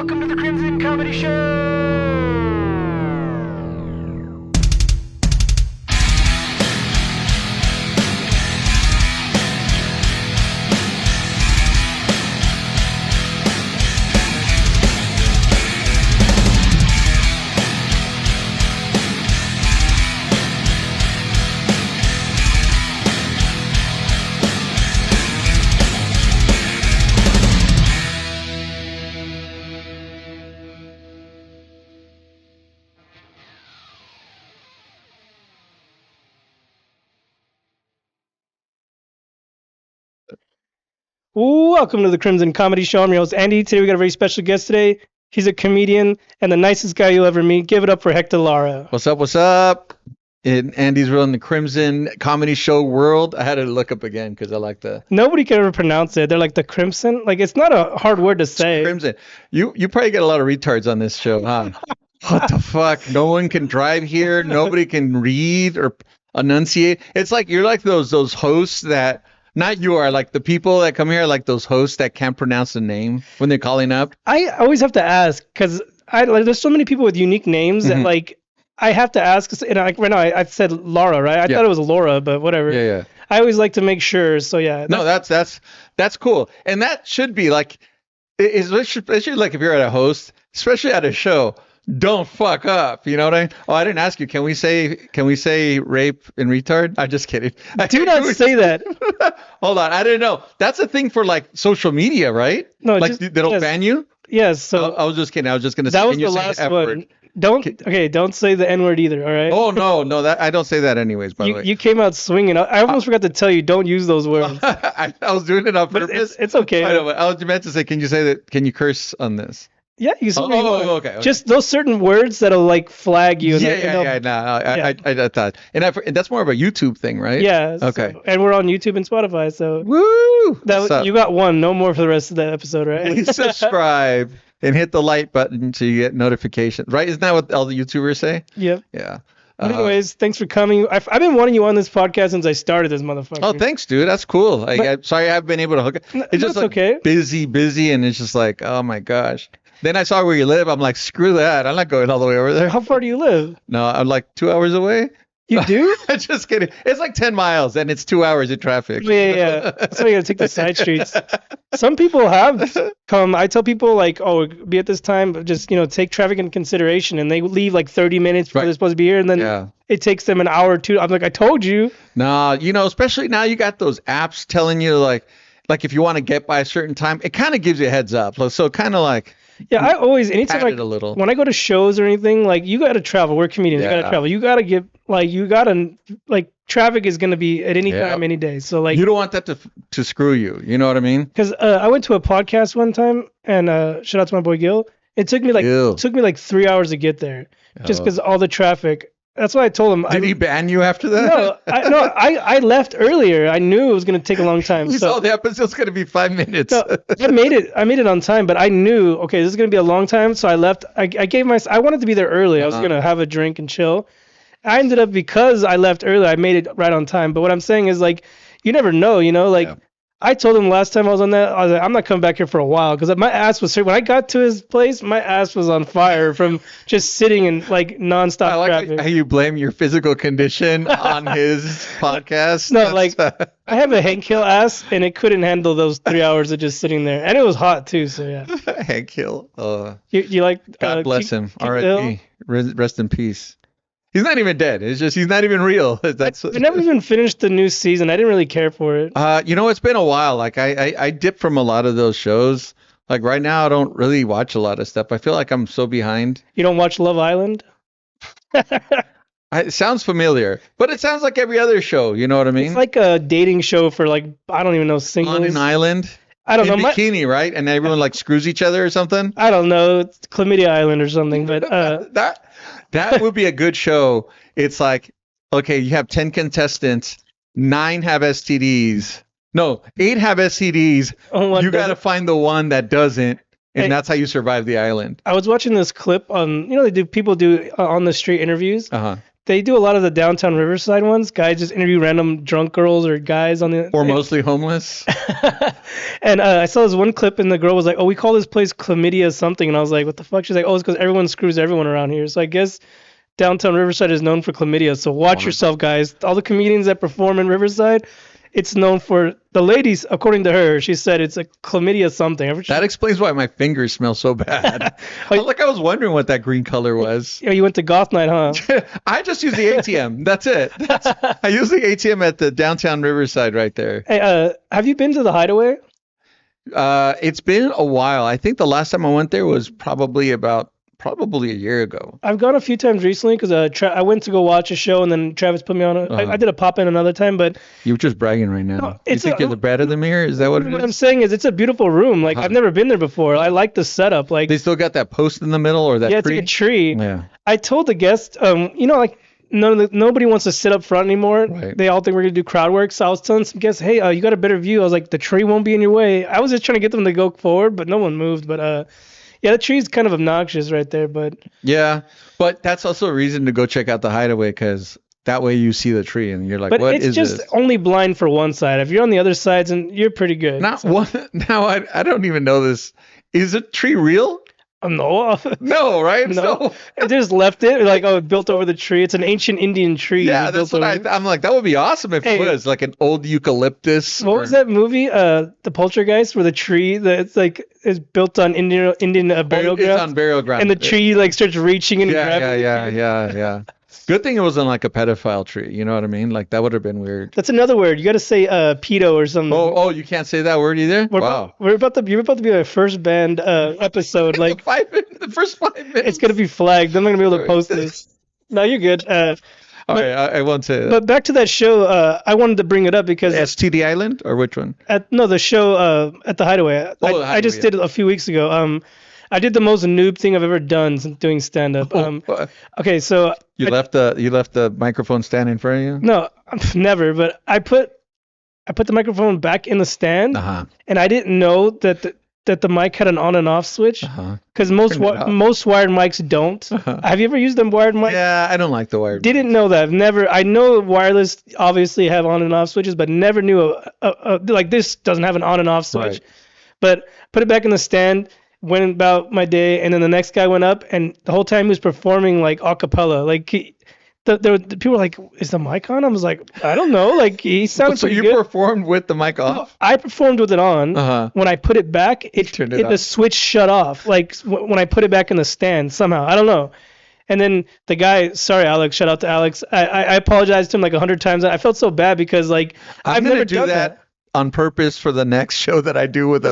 Welcome to the Crimson Comedy Show! Welcome to the Crimson Comedy Show. I'm your host, Andy. Today we got a very special guest today. He's a comedian and the nicest guy you'll ever meet. Give it up for Hector Lara. What's up? What's up? Andy's real in the Crimson Comedy Show world. I had to look up again because I like the Nobody can ever pronounce it. They're like the Crimson. Like, it's not a hard word to say. Crimson. You probably get a lot of retards on this show, huh? What the fuck? No one can drive here. Nobody can read or enunciate. It's like you're like those hosts that. Not you are, like the people that come here, like those hosts that can't pronounce the name when they're calling up. I always have to ask because there's so many people with unique names that like I have to ask. And right now I said Laura, right? I thought it was Laura, but whatever. Yeah. I always like to make sure. So yeah. No, that's cool, and that should be like, especially like if you're at a host, especially at a show. Don't fuck up. You know what I mean? Oh, I didn't ask you. Can we say rape and retard? I'm just kidding. Do not say that. Hold on. I didn't know. That's a thing for like social media, right? No, like they don't ban you? Yes. So I was just kidding. I was just going to say. That was the last one. Don't say the N-word either, all right? Oh, no, that I don't say that anyways, by the way. You came out swinging. I almost forgot to tell you, don't use those words. I was doing it on purpose. It's okay. I know, but I was meant to say, can you say that? Can you curse on this? Yeah, you can. Okay. Just those certain words that'll like flag you. I thought, and that's more of a YouTube thing, right? Yeah. Okay. And we're on YouTube and Spotify, so woo! You got one, no more for the rest of the episode, right? Please subscribe and hit the like button so you get notifications. Right? Isn't that what all the YouTubers say? Yep. Yeah. Anyways, thanks for coming. I've been wanting you on this podcast since I started this motherfucker. Oh, thanks, dude. That's cool. I'm sorry I haven't been able to hook it. It's just like okay. busy, and it's just like, oh my gosh. Then I saw where you live. I'm like, screw that. I'm not going all the way over there. How far do you live? No, I'm like 2 hours away. You do? I'm just kidding. It's like 10 miles, and it's 2 hours in traffic. Yeah. That's why you got to take the side streets. Some people have come. I tell people, like, oh, be at this time, but just, take traffic into consideration. And they leave like 30 minutes before they're supposed to be here. And then it takes them an hour or two. I'm like, I told you. No, especially now you got those apps telling you, like if you want to get by a certain time, it kind of gives you a heads up. So kind of like. Yeah, I always, anytime a little. When I go to shows or anything, like, you got to travel. We're comedians. You got to travel. You got to traffic is going to be at any time, any day. So, like. You don't want that to screw you. You know what I mean? Because I went to a podcast one time, and shout out to my boy Gil. It took me like 3 hours to get there just because all the traffic. That's why I told him. Did he ban you after that? I left earlier. I knew it was going to take a long time. So the episode's going to be 5 minutes. No, I made it on time, but I knew, okay, this is going to be a long time. So I left. I wanted to be there early. I was going to have a drink and chill. I ended up, because I left early, I made it right on time. But what I'm saying is, like, you never know, I told him last time I was on that, I was like, I'm not coming back here for a while, because my ass was, when I got to his place, my ass was on fire from just sitting in like nonstop I like traffic. how you blame your physical condition on his podcast. No, I have a Hank Hill ass, and it couldn't handle those 3 hours of just sitting there, and it was hot too. So yeah. Hank Hill. You like? God bless him. R.I.P. Rest in peace. He's not even dead. It's just he's not even real. I never even finished the new season. I didn't really care for it. It's been a while. Like I dipped from a lot of those shows. Like right now, I don't really watch a lot of stuff. I feel like I'm so behind. You don't watch Love Island? It sounds familiar, but it sounds like every other show. You know what I mean? It's like a dating show for like, I don't even know, singles. On an island. I don't know. Bikini, right? And everyone like screws each other or something. I don't know. It's Chlamydia Island or something, but That would be a good show. It's like, okay, you have 10 contestants, 9 have STDs. No, 8 have STDs. You got to find the one that doesn't, and that's how you survive the island. I was watching this clip on, people do on the street interviews. they do a lot of the downtown Riverside ones. Guys just interview random drunk girls or guys on the. Or mostly homeless. And I saw this one clip, and the girl was like, "Oh, we call this place chlamydia something," and I was like, "What the fuck?" She's like, "Oh, it's because everyone screws everyone around here." So I guess downtown Riverside is known for chlamydia. So watch yourself, guys. All the comedians that perform in Riverside, it's known for the ladies. According to her, she said it's a chlamydia something. That explains why my fingers smell so bad. I was wondering what that green color was. Yeah, you went to goth night, huh? I just use the ATM. That's it. I use the ATM at the downtown Riverside right there. Hey, have you been to the Hideaway? It's been a while. I think the last time I went there was probably a year ago. I've gone a few times recently because I went to go watch a show and then Travis put me on. I did a pop in another time, but you're just bragging right now. No, you think you're better than me, or is that what it is? What I'm saying is, it's a beautiful room. Like I've never been there before. I like the setup. Like they still got that post in the middle, or that tree? Yeah, it's like a tree. Yeah. I told the guest, like nobody wants to sit up front anymore. Right. They all think we're gonna do crowd work. So I was telling some guests, hey, you got a better view. I was like, the tree won't be in your way. I was just trying to get them to go forward, but no one moved. But yeah, the tree's kind of obnoxious right there, but yeah, but that's also a reason to go check out the Hideaway, because that way you see the tree and you're like, what is this? But it's just only blind for one side. If you're on the other sides, and you're pretty good. Now I don't even know this. Is a tree real? No. No, right? No. They just left it like, it built over the tree. It's an ancient Indian tree. Yeah, that's what I'm like. That would be awesome if it was like an old eucalyptus. What was that movie? The Poltergeist, where the tree that's like is built on Indian burial ground. It's on burial ground. And the tree like starts reaching and grabbing. Yeah. Good thing it wasn't like a pedophile tree. You know what I mean? Like that would have been weird. That's another word. You got to say pedo or something. Oh, you can't say that word either. Wow. You're about to be my first banned episode. Like the first 5 minutes. It's gonna be flagged. I'm not gonna be able to post this. No, you're good. All right, I won't say that. But back to that show, I wanted to bring it up because STD Island, or which one? The show at the Hideaway. I just did it a few weeks ago. I did the most noob thing I've ever done since doing stand up. Okay, so you left the microphone stand in front of you? No, never. But I put the microphone back in the stand, and I didn't know that the mic had an on and off switch, because most wired mics don't. Have you ever used them wired mics? Yeah, I don't like the wired. Didn't know that. I know wireless obviously have on and off switches, but never knew like this doesn't have an on and off switch. Right. But put it back in the stand. Went about my day, and then the next guy went up, and the whole time he was performing like a cappella. Like the people were like, "Is the mic on?" I was like, "I don't know." Like he sounded pretty good. So you performed with the mic off? No, I performed with it on. When I put it back, the switch shut off. Like when I put it back in the stand somehow. I don't know. And then the guy, sorry Alex, shout out to Alex. I apologized to him like 100 times. I felt so bad because like I've never done that. On purpose for the next show that I do with a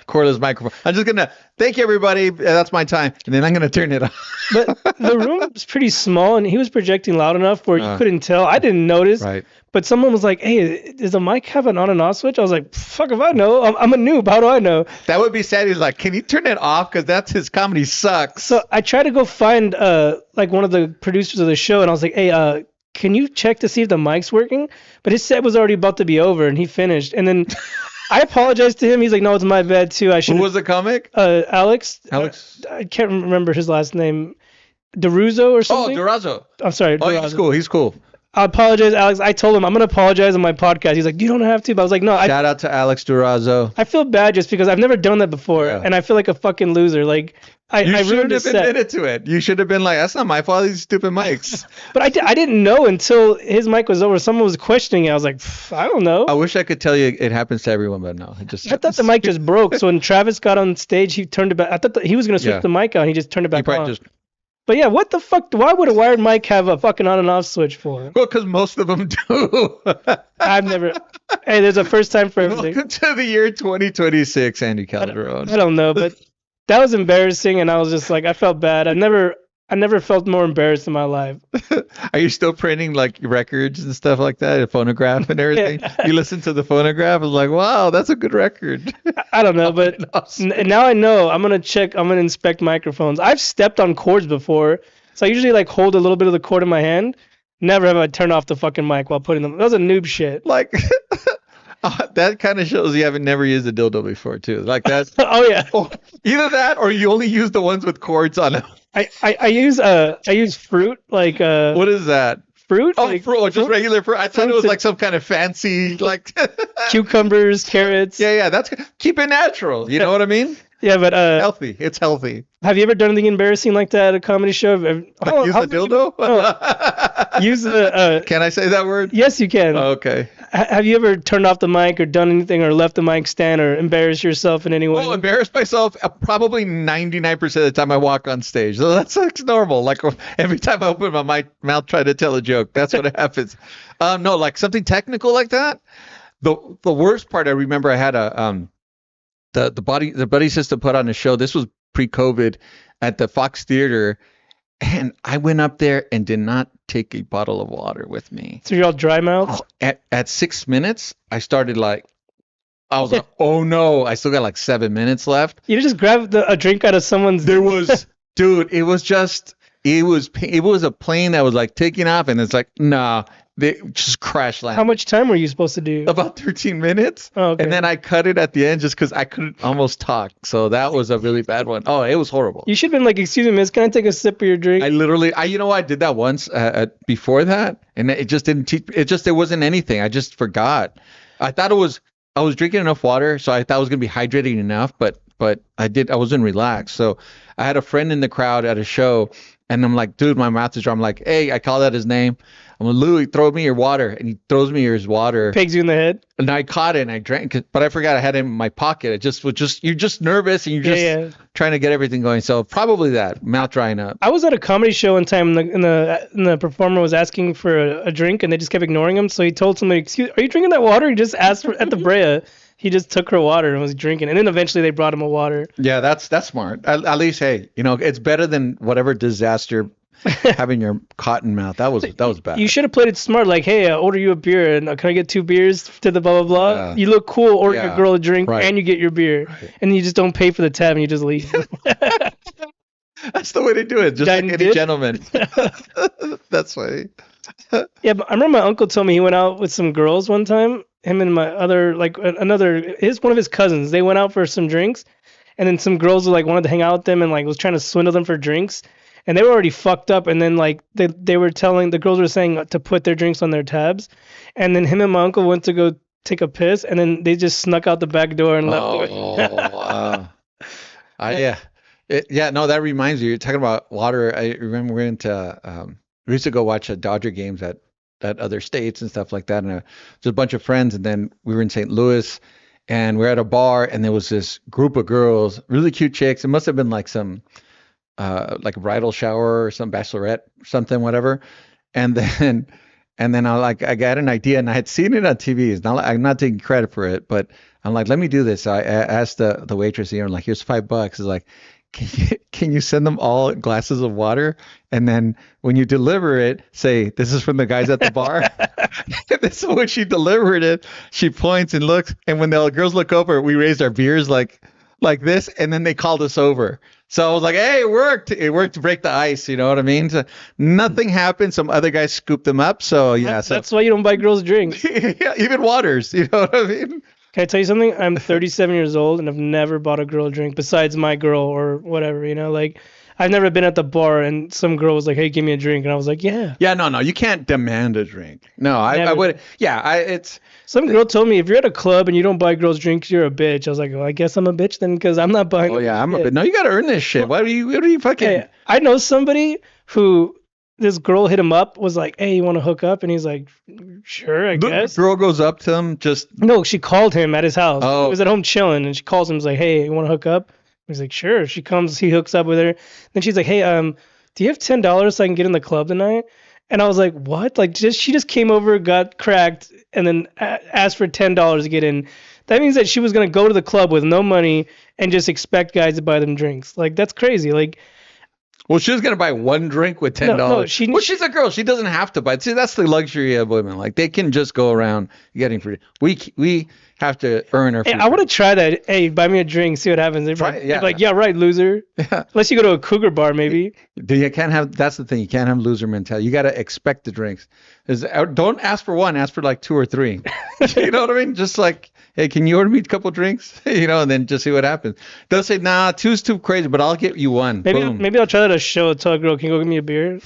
cordless microphone. I'm just gonna thank you, everybody. That's my time, and then I'm gonna turn it off. But the room was pretty small, and he was projecting loud enough where you couldn't tell. I didn't notice. Right. But someone was like, "Hey, does the mic have an on and off switch?" I was like, "Fuck if I know. I'm a noob. How do I know?" That would be sad. He's like, "Can you turn it off? Because that's his comedy sucks." So I tried to go find like one of the producers of the show, and I was like, "Hey, can you check to see if the mic's working?" But his set was already about to be over, and he finished. And then I apologized to him. He's like, "No, it's my bad too. I should." Who was the comic? Alex. Alex. I can't remember his last name. DeRuzzo or something. Oh, DeRuzzo. I'm sorry. DeRuzzo. He's cool. I apologize, Alex. I told him I'm gonna apologize on my podcast. He's like, "You don't have to," but I was like, "No." Shout out to Alex DeRuzzo. I feel bad just because I've never done that before, and I feel like a fucking loser. Like I should have admitted to it. You should have been like, "That's not my fault. These stupid mics." But I didn't know until his mic was over. Someone was questioning it. I was like, I don't know. I wish I could tell you it happens to everyone, but no. I thought the mic just broke. So when Travis got on stage, he turned it back. I thought he was gonna switch the mic out. He just turned it back on. But yeah, what the fuck? Why would a wired mic have a fucking on and off switch for? Well, because most of them do. I've never. Hey, there's a first time for everything. Welcome to the year 2026, Andy Calderon. I don't know, but that was embarrassing, and I was just like, I felt bad. I never felt more embarrassed in my life. Are you still printing like records and stuff like that, a phonograph and everything? Yeah. You listen to the phonograph and like, wow, that's a good record. I don't know, but now I know. I'm gonna inspect microphones. I've stepped on cords before, so I usually like hold a little bit of the cord in my hand. Never have I turned off the fucking mic while putting them. That was a noob shit. Like. That kind of shows you haven't never used a dildo before too. Like that. Oh yeah. Either that or you only use the ones with cords on them. I use fruit like What is that? fruit Oh, like fruit, or just regular fruit. I thought it fruits was and like some kind of fancy, like. cucumbers, carrots. Yeah, that's keep it natural. You know what I mean? Yeah, but Healthy. It's healthy. have you ever done anything embarrassing like that at a comedy show? Like use a dildo? Use the Can I say that word? yes, you can. Okay. Have you ever turned off the mic or done anything or left the mic stand or embarrassed yourself in any way? Oh, embarrass myself probably 99% of the time I walk on stage. So that's like normal. Like every time I open my mouth trying to tell a joke, that's what happens. No, like something technical like that. The worst part I remember I had the buddy system put on a show. This was pre-COVID at the Fox Theater, and I went up there and did not take a bottle of water with me. So you're all dry mouth? At 6 minutes, I started like, I was like, oh no, I still got like 7 minutes left. You just grabbed a drink out of someone's. There was, dude, it was a plane that was like taking off, and it's like, nah, they just crash landed. How much time were you supposed to do? About 13 minutes. Oh, okay. And then I cut it at the end just because I couldn't almost talk. So that was a really bad one. Oh, it was horrible. You should have been like, excuse me, miss, can I take a sip of your drink? I did that once before that, and it just didn't teach. It wasn't anything. I just forgot. I was drinking enough water, so I thought I was gonna be hydrating enough, but I wasn't relaxed. So I had a friend in the crowd at a show, and I'm like, dude, my mouth is dry. I'm like, hey, I called out his name. I'm like, Louis, throw me your water. And he throws me his water. Pegs you in the head. And I caught it and I drank it, but I forgot I had it in my pocket. It just you're just nervous and you're just trying to get everything going. So probably that, mouth drying up. I was at a comedy show one time and the performer was asking for a drink and they just kept ignoring him. So he told somebody, excuse, are you drinking that water? He just asked at the Brea. He just took her water and was drinking. And then eventually they brought him a water. Yeah, that's smart. At least, hey, it's better than whatever disaster having your cotton mouth. That was bad. You should have played it smart. Like, hey, I order you a beer and can I get 2 beers to the blah, blah, blah. You look cool, order your girl a drink and you get your beer. Right. And you just don't pay for the tab and you just leave. That's the way to do it. Just like any gentleman. That's funny. Yeah, but I remember my uncle told me he went out with some girls one time. Him and my other, like one of his cousins, they went out for some drinks. And then some girls wanted to hang out with them and was trying to swindle them for drinks. And they were already fucked up. And then they were telling, the girls were saying to put their drinks on their tabs. And then him and my uncle went to go take a piss. And then they just snuck out the back door and left. Oh, wow. No, that reminds me. You're talking about water. I remember we used to go watch Dodger games at other states and stuff like that. And just a bunch of friends. And then we were in St. Louis. And we're at a bar. And there was this group of girls, really cute chicks. It must have been like some... like a bridal shower or some bachelorette, something, whatever. And then I got an idea and I had seen it on TV. It's not, I'm not taking credit for it, but I'm like, let me do this. I asked the waitress here, like, here's $5. It's like, can you send them all glasses of water? And then when you deliver it, say, this is from the guys at the bar. So when she delivered it, she points and looks. And when the girls look over, we raised our beers like this. And then they called us over. So I was like, hey, it worked. It worked to break the ice. You know what I mean? So nothing happened. Some other guys scooped them up. So yeah. That's why you don't buy girls drinks. Yeah, even waters. You know what I mean? Can I tell you something? I'm 37 years old and I've never bought a girl a drink besides my girl or whatever, I've never been at the bar and some girl was like, hey, give me a drink. And I was like, yeah. Yeah, no. You can't demand a drink. No, I would. Yeah, Some girl told me if you're at a club and you don't buy girls drinks, you're a bitch. I was like, well, I guess I'm a bitch then because I'm not buying. Oh, yeah, I'm a bitch. No, you got to earn this shit. What are you fucking. Hey, I know somebody who this girl hit him up, was like, hey, you want to hook up? And he's like, sure, I guess. The girl goes up to him No, she called him at his house. Oh. He was at home chilling and she calls him, like, hey, you want to hook up? He's like, sure. She comes, he hooks up with her. Then she's like, hey, do you have $10 so I can get in the club tonight? And I was like, what? She just came over, got cracked, and then asked for $10 to get in. That means that she was going to go to the club with no money and just expect guys to buy them drinks. That's crazy. Well, she was going to buy one drink with $10. No, she's a girl. She doesn't have to buy. See, that's the luxury of women. They can just go around getting free. We have to earn our free. Hey, I want to try that. Hey, buy me a drink, see what happens. Yeah, right, loser. Yeah. Unless you go to a cougar bar, maybe. You can't have. That's the thing. You can't have loser mentality. You got to expect the drinks. Don't ask for one. Ask for 2 or 3. You know what I mean? Just hey, can you order me a couple drinks? And then just see what happens. They'll say, nah, two's too crazy, but I'll get you one. Boom. Maybe I'll try that at a show. Tell a girl, can you go get me a beer?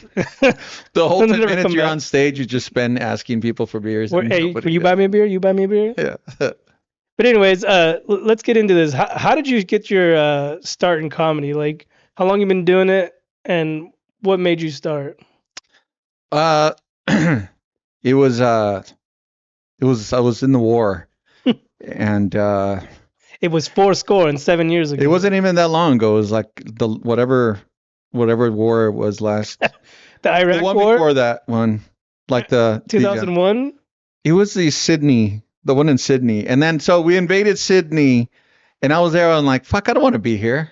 The whole Then 10 never minutes come you're back. on stage, you just spend asking people for beers. and Hey, nobody will you does. buy me a beer? You buy me a beer? Yeah. But anyways, let's get into this. How did you get your start in comedy? Like, how long you been doing it, and what made you start? Uh, it was I was in the war, and It was 4 score and 7 years ago. it wasn't even that long ago. It was like the whatever war it was last. The Iraq The one War, before that one, like the 2001. it was the one in Sydney, and then so we invaded Sydney, and I was there. I'm like, fuck, I don't want to be here.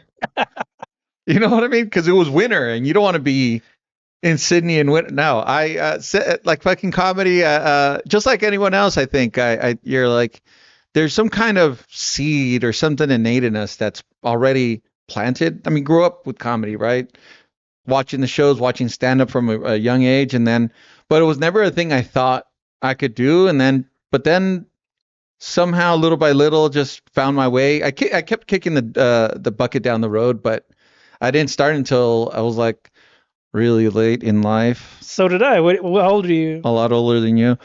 You know what I mean? Because it was winter, and you don't want to be in Sydney and winter. No, I like fucking comedy. Just like anyone else, I think you're like, there's some kind of seed or something innate in us that's already planted. I mean, grew up with comedy, right? Watching the shows, watching stand up from a young age, but it was never a thing I thought I could do, but then somehow, little by little, just found my way. I kept kicking the bucket down the road, but I didn't start until I was like really late in life. So did I. How old are you? A lot older than you.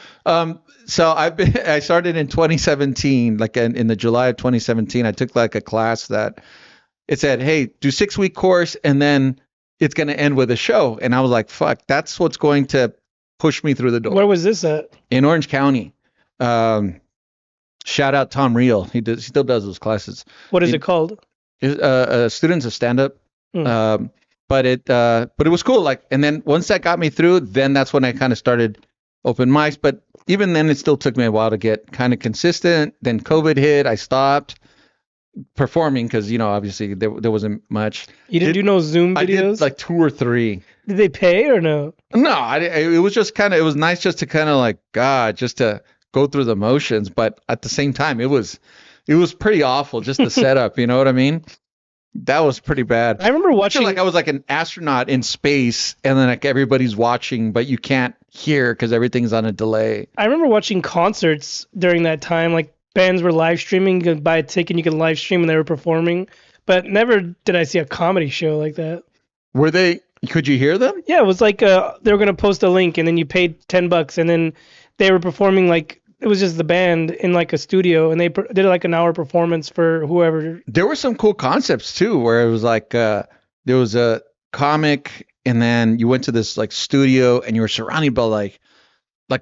So I started in 2017, like in the July of 2017. I took like a class that it said, hey, do 6-week course, and then it's going to end with a show. And I was like, fuck, that's what's going to push me through the door. Where was this at? In Orange County. Shout out Tom Reel. He still does those classes. What is it called? Students of stand up. But it was cool. Like, and then once that got me through, then that's when I kind of started open mics. But even then, it still took me a while to get kind of consistent. Then COVID hit. I stopped performing because obviously there wasn't much. You didn't do no Zoom videos? I did like 2 or 3. Did they pay or no? No, it was just it was nice just to kind of like just to go through the motions. But at the same time, it was pretty awful just the setup. You know what I mean? That was pretty bad. I remember watching. I was like an astronaut in space, and then like everybody's watching, but you can't hear because everything's on a delay. I remember watching concerts during that time. Like bands were live streaming. You could buy a ticket, you could live stream, and they were performing. But never did I see a comedy show like that. Were they? Could you hear them? Yeah, it was like they were gonna post a link, and then you paid $10, and then they were performing like. It was just the band in like a studio, and they did like an hour performance for whoever. There were some cool concepts too, where it was like there was a comic, and then you went to this like studio, and you were surrounded by like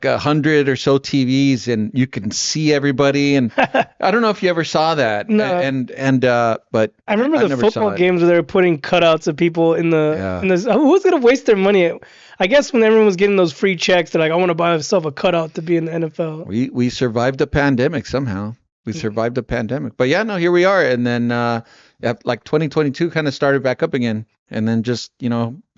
100 or so TVs, and you can see everybody. And I don't know if you ever saw that. No. But I remember the football games where they were putting cutouts of people in the. Who was gonna waste their money? I guess when everyone was getting those free checks, they're like, I want to buy myself a cutout to be in the NFL. We survived the pandemic somehow. We survived the pandemic. But yeah, no, here we are. And then like 2022 kind of started back up again. And then just,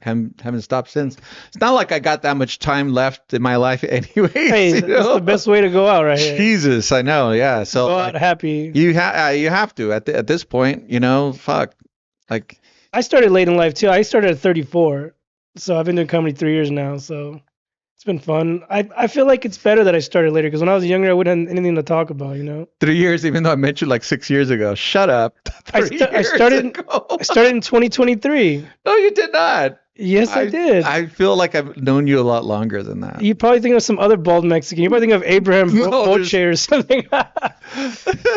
haven't stopped since. It's not like I got that much time left in my life anyways. Hey, that's the best way to go out right here. Jesus, I know. Yeah. So go out happy. You have to at this point, fuck. Like I started late in life too. I started at 34. So I've been doing comedy 3 years now, so it's been fun. I feel like it's better that I started later because when I was younger, I wouldn't have anything to talk about, 3 years, even though I met you like 6 years ago. Shut up. I started in 2023. No, you did not. Yes, I did. I feel like I've known you a lot longer than that. You probably think of some other bald Mexican. You probably think of Abraham Boche or something.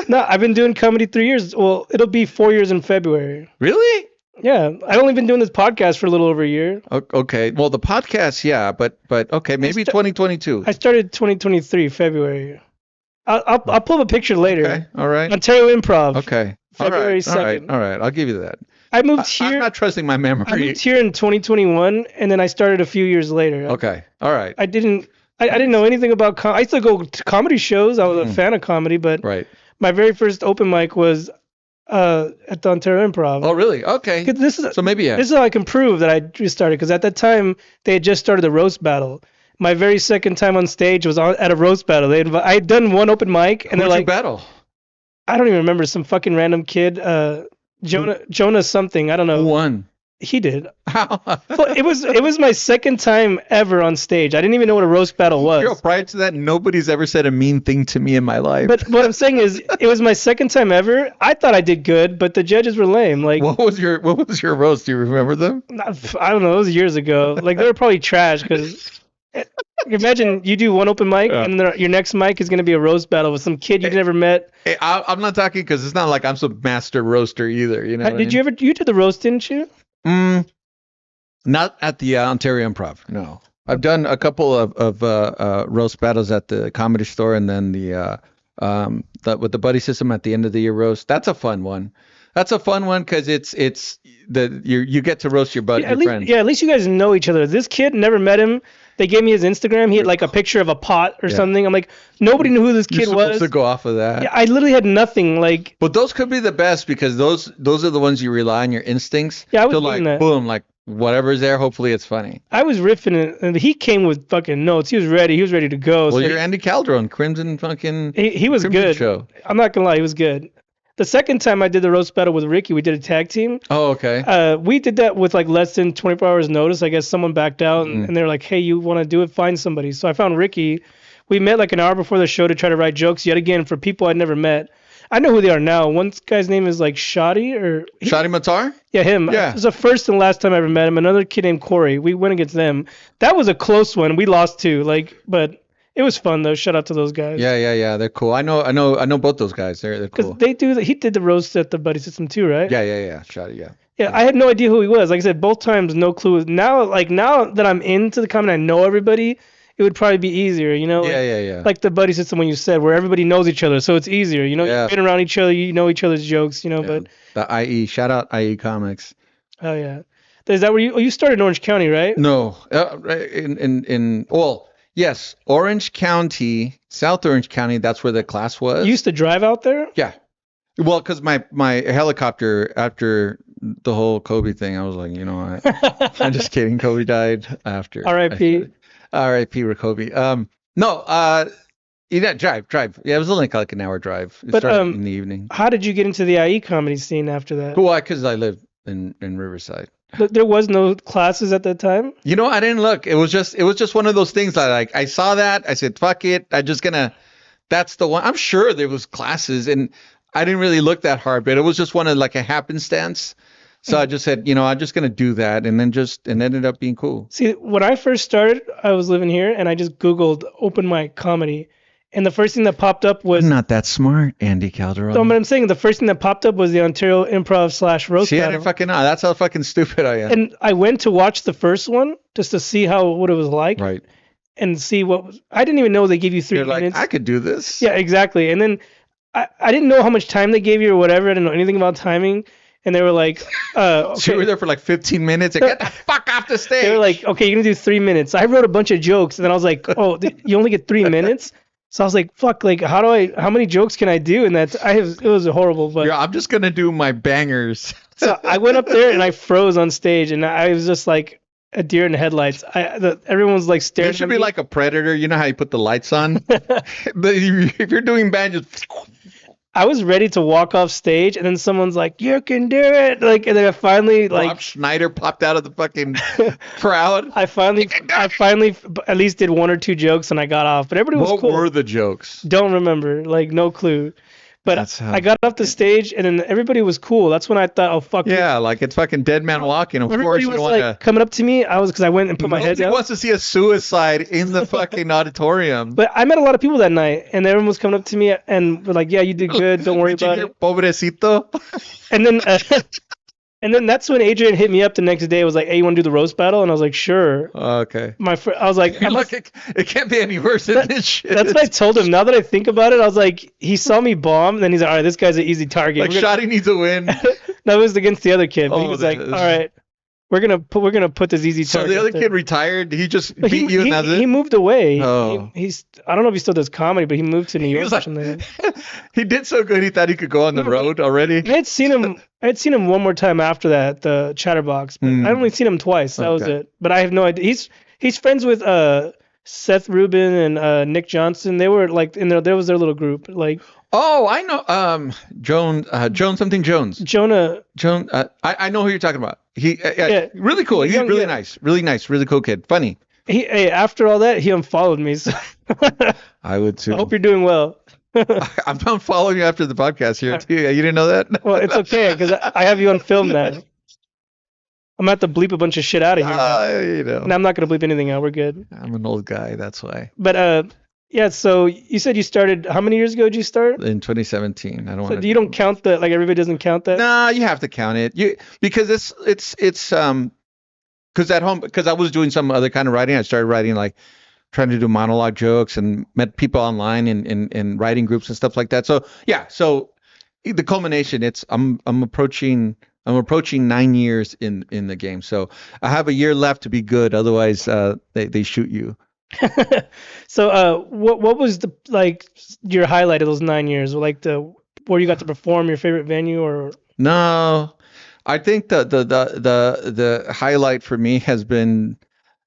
No, I've been doing comedy 3 years. Well, it'll be 4 years in February. Really? Yeah, I've only been doing this podcast for a little over a year. Okay, well the podcast, yeah, but okay, maybe 2022. I started 2023 February. I'll pull up a picture later. Okay, all right. Ontario Improv. Okay, February 2nd. All right, I'll give you that. I moved here. I'm not trusting my memory. I moved here in 2021, and then I started a few years later. Okay, all right. I didn't know anything about. I used to go to comedy shows. I was a fan of comedy, but my very first open mic was at the Ontario Improv. Oh, really? Okay. So maybe This is how I can prove that I just started, because at that time they had just started the roast battle. My very second time on stage was at a roast battle. I had done one open mic, and they're like, battle? I don't even remember, some fucking random kid, Jonah something. I don't know. Who won? He did. How? Well, it was my second time ever on stage. I didn't even know what a roast battle was. Girl, prior to that, nobody's ever said a mean thing to me in my life. But what I'm saying is, it was my second time ever. I thought I did good, but the judges were lame. Like, what was your roast? Do you remember them? I don't know. It was years ago. Like, they were probably trash because imagine you do one open mic and then your next mic is going to be a roast battle with some kid you've never met. Hey, I'm not talking because it's not like I'm some master roaster either. You know? You did the roast, didn't you? Not at the Ontario Improv. No, I've done a couple of roast battles at the Comedy Store, and then with the buddy system at the end of the year roast. That's a fun one. That's a fun one because you get to roast your buddy, your friends. Yeah, at least you guys know each other. This kid, never met him. They gave me his Instagram. He had like a picture of a pot or something. I'm like, nobody knew who this kid You're was. supposed to go off of that. Yeah, I literally had nothing. Like, but those could be the best because those are the ones you rely on your instincts. Yeah, I was to doing that. Boom, like whatever's there. Hopefully it's funny. I was riffing it, and he came with fucking notes. He was ready. He was ready to go. Well, you're Andy Calderon, Crimson fucking. He was Crimson good. Show. I'm not gonna lie, he was good. The second time I did the roast battle with Ricky, we did a tag team. Oh, okay. We did that with like less than 24 hours notice. I guess someone backed out and they're like, hey, you want to do it? Find somebody. So I found Ricky. We met like an hour before the show to try to write jokes yet again for people I'd never met. I know who they are now. One guy's name is like Shadi Shadi Matar? Yeah, him. Yeah. It was the first and last time I ever met him. Another kid named Corey. We went against them. That was a close one. We lost too. But it was fun though. Shout out to those guys. Yeah. They're cool. I know both those guys. They're cool. Because he did the roast at the Buddy System too, right? Yeah. Shadi, yeah. Yeah, I had no idea who he was. Like I said, both times, no clue. Now that I'm into the comedy, I know everybody. It would probably be easier, you know? Yeah. Like the Buddy System when you said, where everybody knows each other, so it's easier. You know, Yeah. you've been around each other, you know each other's jokes, you know. Yeah. But the IE, shout out IE Comics. Oh yeah, is that where you started in Orange County, right? No, yes, Orange County, South Orange County. That's where the class was. You used to drive out there? Yeah. Well, because my helicopter after the whole Kobe thing, I was like, you know, I'm just kidding. Kobe died after. R.I.P. R.I.P. Kobe. No, drive. Yeah, it was only like an hour drive. It started in the evening. How did you get into the IE comedy scene after that? Well, because I live in Riverside. There was no classes at that time? You know, I didn't look. It was just one of those things that like I saw that, I said, fuck it. That's the one. I'm sure there was classes and I didn't really look that hard, but it was just one of like a happenstance. So I just said, you know, I'm just going to do that. And then it ended up being cool. See, when I first started, I was living here and I just Googled open mic comedy. And the first thing that popped up was... I'm not that smart, Andy Calderon. No, but I'm saying the first thing that popped up was the Ontario Improv / roast See, I battle. didn't fucking know. That's how fucking stupid I am. And I went to watch the first one just to see what it was like. Right. And see what was... I didn't even know they gave you 3 minutes. Like, I could do this. Yeah, exactly. And then I didn't know how much time they gave you or whatever. I didn't know anything about timing. And they were like, okay. So you were there for like 15 minutes and get the fuck off the stage. They were like, okay, you're going to do 3 minutes. I wrote a bunch of jokes and then I was like, oh, you only get 3 minutes? So I was like, fuck, like, how many jokes can I do? And it was horrible. But yeah, I'm just going to do my bangers. So I went up there and I froze on stage and I was just like a deer in the headlights. Everyone was like staring at me. You should be like a predator. You know how you put the lights on? If you're doing bangers... I was ready to walk off stage, and then someone's like, "You can do it!" Like, and then I finally Rob Schneider popped out of the fucking crowd. I finally at least did 1 or 2 jokes, and I got off. But everybody was cool. What were the jokes? Don't remember, like no clue. But I got off the stage, and then everybody was cool. That's when I thought, "Oh fuck." Yeah, like it's fucking Dead Man Walking. Of everybody course, you was want like coming up to me. Because I went and put my head down. Nobody wants to see a suicide in the fucking auditorium. But I met a lot of people that night, and everyone was coming up to me and were like, "Yeah, you did good. Don't worry about it." Pobrecito. And then that's when Adrian hit me up the next day. It was like, "Hey, you want to do the roast battle?" And I was like, "Sure." Okay. I was like, it can't be any worse than this shit. That's what I told him. Now that I think about it, I was like, he saw me bomb, and then he's like, "All right, this guy's an easy target." Like, Shotty needs a win. No, it was against the other kid. But he was like, "All right, we're gonna put this easy target." So the other kid retired. He just beat you, and that's it. He moved away. Oh. I don't know if he still does comedy, but he moved to New York. He did so good. He thought he could go on the road already. I had seen him one more time after that, the Chatterbox. But I only seen him twice. That was it. But I have no idea. He's friends with Seth Rubin and Nick Johnson. They were like in there was their little group. Like Oh, I know. Joan something Jones. Jonah. Joan. I know who you're talking about. He Yeah, really cool. He's young, really yeah. nice. Really nice. Really cool kid. Funny. Hey, after all that, he unfollowed me. So I would too. I hope you're doing well. I'm following you after the podcast here too. You didn't know that? Well, it's okay because I have you on film now. I'm gonna have to bleep a bunch of shit out of here. You know. And I'm not gonna bleep anything out. We're good. I'm an old guy. That's why. But yeah. So you said you started. How many years ago did you start? In 2017. I don't So want to. you don't count that. Like everybody doesn't count that. Nah, you have to count it. Because it's because at home, because I was doing some other kind of writing. I started writing like trying to do monologue jokes and met people online in writing groups and stuff like that. So yeah, so the culmination, I'm approaching 9 years in the game. So I have a year left to be good. Otherwise, they shoot you. So what was the like your highlight of those 9 years? Like where you got to perform, your favorite venue, or No, I think the highlight for me has been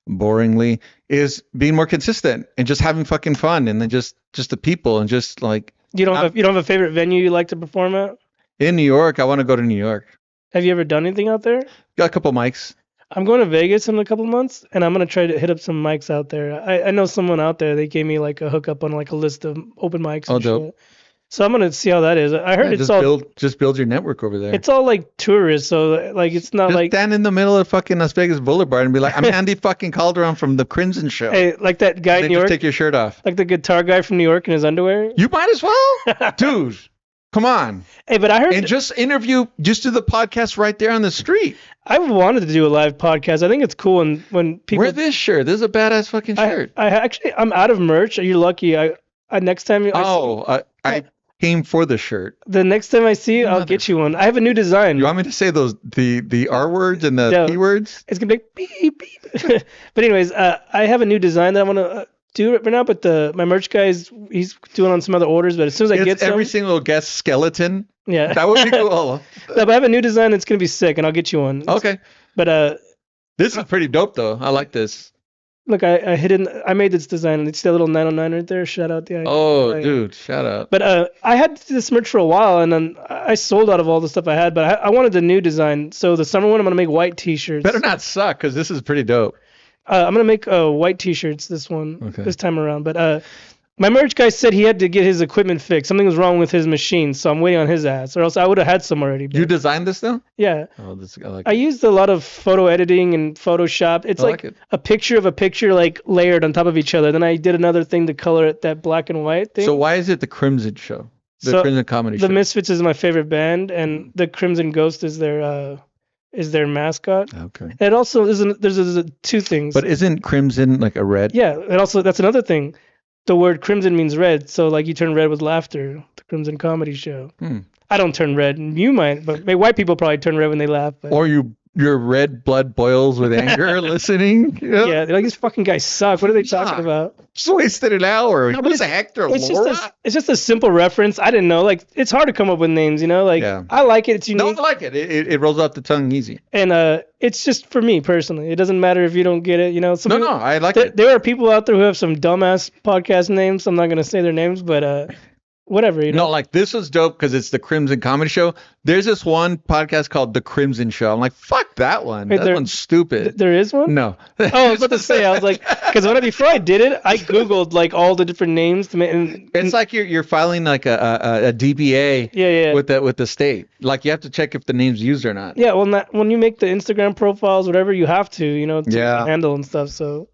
boringly is being more consistent and just having fucking fun and then just the people and just like you don't have a favorite venue you like to perform at? in New York. I want to go to New York. Have you ever done anything out there? Got a couple mics. I'm going to Vegas in a couple months, and I'm gonna try to hit up some mics out there. I know someone out there. They gave me like a hookup on like a list of open mics. Oh, and dope. shit. So I'm gonna see how that is. I heard Yeah, it's all just build your network over there. it's all like tourists, so like it's not Just like stand in the middle of fucking Las Vegas Boulevard and be like, I'm Andy fucking Calderon from the Crimson Show. hey, like that guy in Then New just York, take your shirt off. like the guitar guy from New York in his underwear. You might as well, dude. Come on, Hey, but I heard and just do the podcast right there on the street. I wanted to do a live podcast. I think it's cool when people. Wear this shirt. This is a badass fucking shirt. I'm out of merch. Are you lucky? I next time I came for the shirt. the next time I see you, I'll get you one. I have a new design. You want me to say the R words and the No. P words? It's gonna be like beep beep. But anyways, I have a new design that I want to do right now. But my merch guy he's doing on some other orders. But as soon as I get It's every some, single guest skeleton. yeah, That would be cool. No, but I have a new design that's gonna be sick, and I'll get you one. Okay. But This is pretty dope though. I like this. look, I made this design, and it's the little 909 right there. Shout out the. Oh, Right. dude, shout out. But I had this merch for a while, and then I sold out of all the stuff I had. But I wanted the new design. So the summer one, I'm gonna make white T-shirts. Better not suck because this is pretty dope. I'm gonna make white T-shirts this Okay. time around. But my merch guy said he had to get his equipment fixed. Something was wrong with his machine, so I'm waiting on his ass, or else I would have had some already. But You designed this though? yeah, Oh, I like I it. used a lot of photo editing and Photoshop. It's I like like it. a picture of a picture like layered on top of each other. Then I did another thing to color it that black and white thing. So why is it the Crimson Show? The So, Crimson Comedy The Show. Misfits is my favorite band, and the Crimson Ghost is their mascot. Okay. It also there's two things. But isn't Crimson like a red? Yeah, and also that's another thing. The word crimson means red, so like you turn red with laughter. The Crimson Comedy Show. I don't turn red. You might, but white people probably turn red when they laugh. But, Or your red blood boils with anger listening. You know? yeah, they're like these fucking guys suck. What are they talking about? Just wasted an hour. No, but Who's a Hector? It's Laura? it's just a simple reference. I didn't know. Like it's hard to come up with names, you know. Like Yeah. I like it. It's No, I unique, like it. It rolls off the tongue easy. and it's just for me personally. It doesn't matter if you don't get it. You know. Some No, people- I like it. There are people out there who have some dumbass podcast names. I'm not gonna say their names, but whatever. You know. No, like this was dope because it's the Crimson Comedy Show. There's this one podcast called The Crimson Show. I'm like, fuck that one. Wait, That one's stupid. There is one. No. Oh, I was about to say. I was like, because before I did it, I googled like all the different names to make. It's like you're filing like a DBA yeah. with the state. Like you have to check if the name's used or not. Yeah, well, when you make the Instagram profiles, whatever, you have to, you know, to Yeah. handle and stuff. So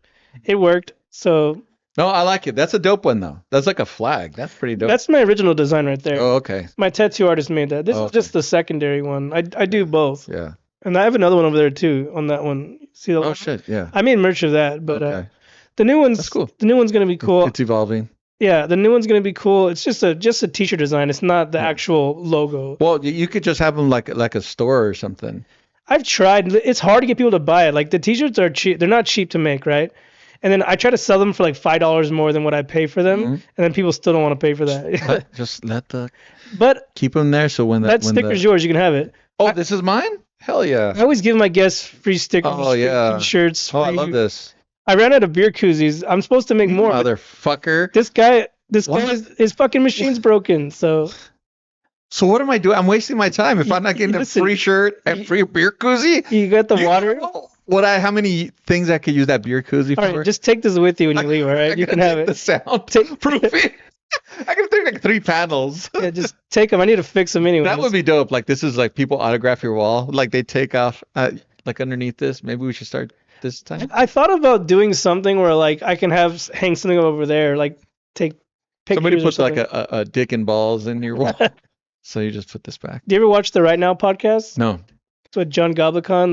it worked. So No, I like it. That's a dope one though. That's like a flag. That's pretty dope. that's my original design right there. Oh, okay. My tattoo artist made that. This Oh, is just the secondary one. I do both. Yeah. And I have another one over there too on that one. See the Oh shit. Yeah. I made merch of that, but Okay. the new one's That's cool. The new one's gonna be cool. It's evolving. Yeah, the new one's gonna be cool. It's just a t-shirt design. It's not the actual logo. Well, you could just have them like a store or something. I've tried. It's hard to get people to buy it. Like the t-shirts are cheap. They're not cheap to make, right? And then I try to sell them for like $5 more than what I pay for them, Mm-hmm. and then people still don't want to pay for that. Just let the But keep them there so when that sticker's yours. You can have it. Oh, this is mine? Hell yeah. I always give my guests free stickers, Oh, yeah. free shirts. Oh, I free- love this. I ran out of beer koozies. I'm supposed to make more. But Motherfucker. this guy, What? his fucking machine's broken. So So what am I doing? I'm wasting my time if I'm not getting a free shirt and free beer koozie. You got the water. How many things I could use that beer koozie for? All right, just take this with you when you leave. All right, you can have it. The soundproofing. I can take like 3 panels. Yeah, just take them. I need to fix them anyway. That would be dope. Like this is like people autograph your wall. Like they take off like underneath this. Maybe we should start this time. I thought about doing something where like I can hang something over there, like take pictures. Somebody puts like a dick and balls in your wall. So you just put this back. Do you ever watch the Right Now podcast? No. It's with John Goblikon,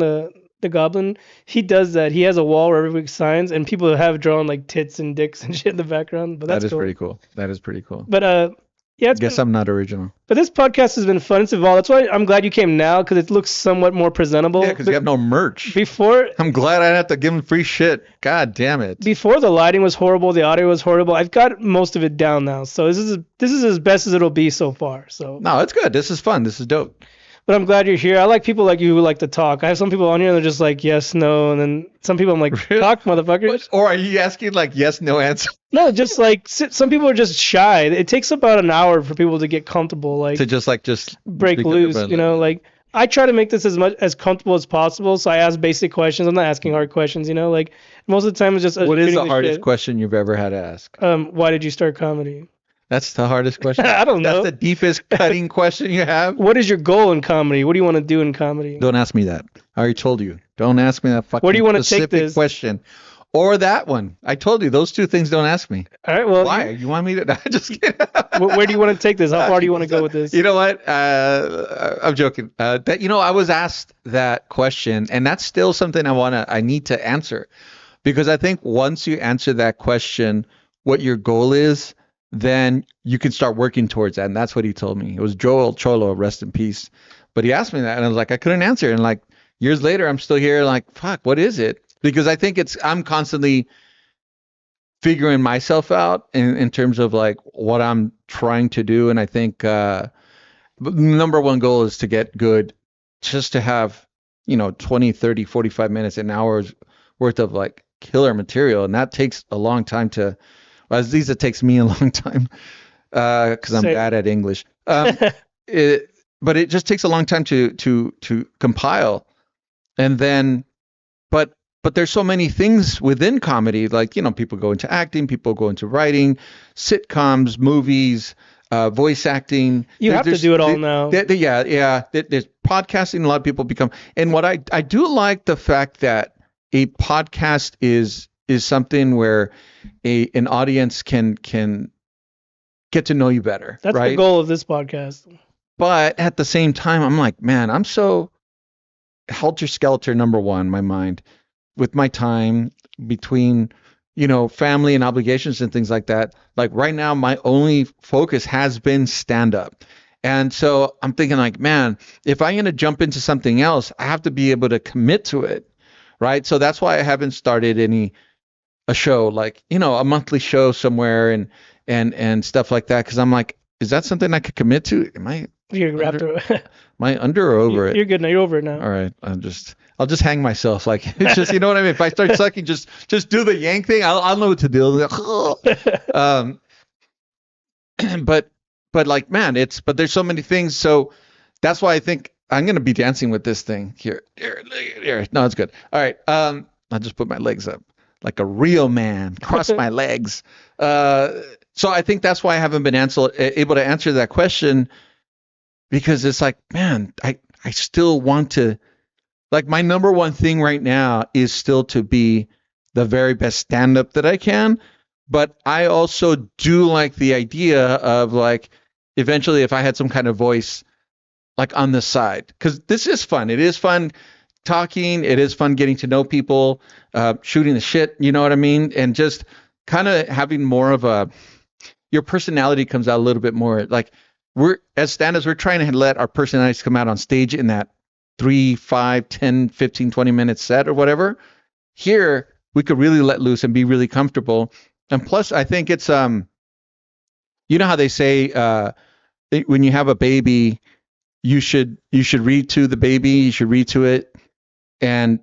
the Goblin. He does that. He has a wall where every week signs, and people have drawn like tits and dicks and shit in the background. But that's pretty cool. That is pretty cool. But yeah, I'm not original. But this podcast has been fun. It's evolved. That's why I'm glad you came now, because it looks somewhat more presentable. Yeah, because you have no merch. Before, I'm glad I didn't have to give them free shit. God damn it. Before, the lighting was horrible, the audio was horrible. I've got most of it down now, so this is as best as it'll be so far. So no, it's good. This is fun. This is dope. But I'm glad you're here. I like people like you who like to talk. I have some people on here and they're just like yes, no, and then some people I'm like really? Talk, motherfuckers. Or are you asking like yes, no answer? No, just like some people are just shy. It takes about an hour for people to get comfortable, like to just break loose. You know, like I try to make this as comfortable as possible. So I ask basic questions. I'm not asking hard questions. You know, like most of the time it's just what is the hardest question you've ever had to ask? Why did you start comedy? That's the hardest question. I don't know. That's the deepest cutting question you have. What is your goal in comedy? What do you want to do in comedy? Don't ask me that. I already told you. Don't ask me that fucking Where do you want to specific take this? question. Or that one. I told you those 2 things. Don't ask me. All right. Well, why? You want me to? Just kidding. Where do you want to take this? How far do you want to go with this? You know what? I'm joking. I was asked that question, and that's still something I need to answer, because I think once you answer that question, what your goal is, then you can start working towards that. And that's what he told me. It was Joel Cholo, rest in peace. But he asked me that, and I was like, I couldn't answer. And like years later, I'm still here, like, fuck, what is it? Because I think I'm constantly figuring myself out in terms of like what I'm trying to do. And I think number one goal is to get good, just to have, 20, 30, 45 minutes, an hour's worth of like killer material. And that takes a long time at least it takes me a long time because I'm bad at English. But it just takes a long time to compile. And then, but there's so many things within comedy, like, people go into acting, people go into writing, sitcoms, movies, voice acting. You have to do it all now. Yeah. There's podcasting. A lot of people become, and what I do like the fact that a podcast is something where an audience can get to know you better. That's right? The goal of this podcast. But at the same time, I'm like, man, I'm so helter-skelter, number one, my mind, with my time between, family and obligations and things like that. Like right now, my only focus has been stand-up. And so I'm thinking like, man, if I'm going to jump into something else, I have to be able to commit to it. Right. So that's why I haven't started a show, like, a monthly show somewhere and stuff like that. Cause I'm like, is that something I could commit to? You're wrapped am I under or over it? You're good now. You're over it now. All right. I'll just hang myself. Like, it's just, you know what I mean? If I start sucking, just do the yank thing. I'll know what to do. But like, man, but there's so many things. So that's why I think I'm going to be dancing with this thing here. No, it's good. All right. I'll just put my legs up like a real man, cross my legs. So I think that's why I haven't been able to answer that question, because it's like, man, I still want to, like, my number one thing right now is still to be the very best stand-up that I can. But I also do like the idea of, like, eventually if I had some kind of voice, like, on the side, because this is fun. It is fun talking. It is fun getting to know people, shooting the shit, you know what I mean? And just kind of having more of your personality comes out a little bit more. Like, as stand-ups, we're trying to let our personalities come out on stage in that 3, 5, 10, 15, 20 minute set or whatever. Here, we could really let loose and be really comfortable. And plus, I think it's, you know how they say, when you have a baby, you should read to the baby, you should read to it. And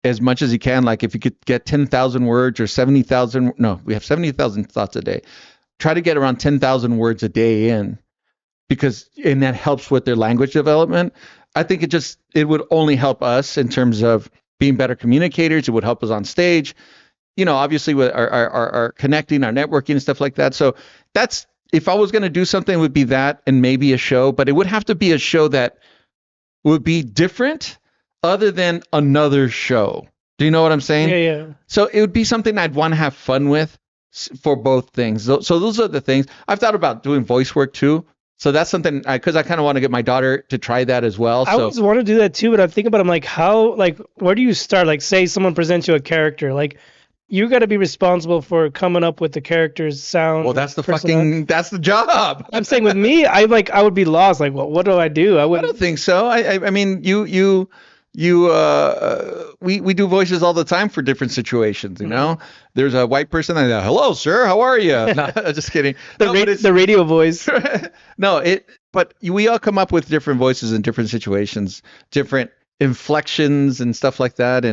as much as you can. Like if you could get 10,000 words or 70,000, no, we have 70,000 thoughts a day. Try to get around 10,000 words a day in, because and that helps with their language development. I think it would only help us in terms of being better communicators. It would help us on stage, obviously with our connecting, our networking and stuff like that. So that's, if I was going to do something, it would be that, and maybe a show, but it would have to be a show that would be different other than another show. Do you know what I'm saying? Yeah, yeah. So it would be something I'd want to have fun with for both things. So those are the things. I've thought about doing voice work too. So that's something, because I kind of want to get my daughter to try that as well. I always want to do that too, but I'm thinking about, I'm like, where do you start? Like, say someone presents you a character, like, you got to be responsible for coming up with the character's sound. Well, that's the job. I'm saying with me, I would be lost. Like, what do I do? I don't think so. I mean, we do voices all the time for different situations. There's a white person that, hello, sir, how are you? No, just kidding. The radio voice. But we all come up with different voices in different situations, different inflections and stuff like that.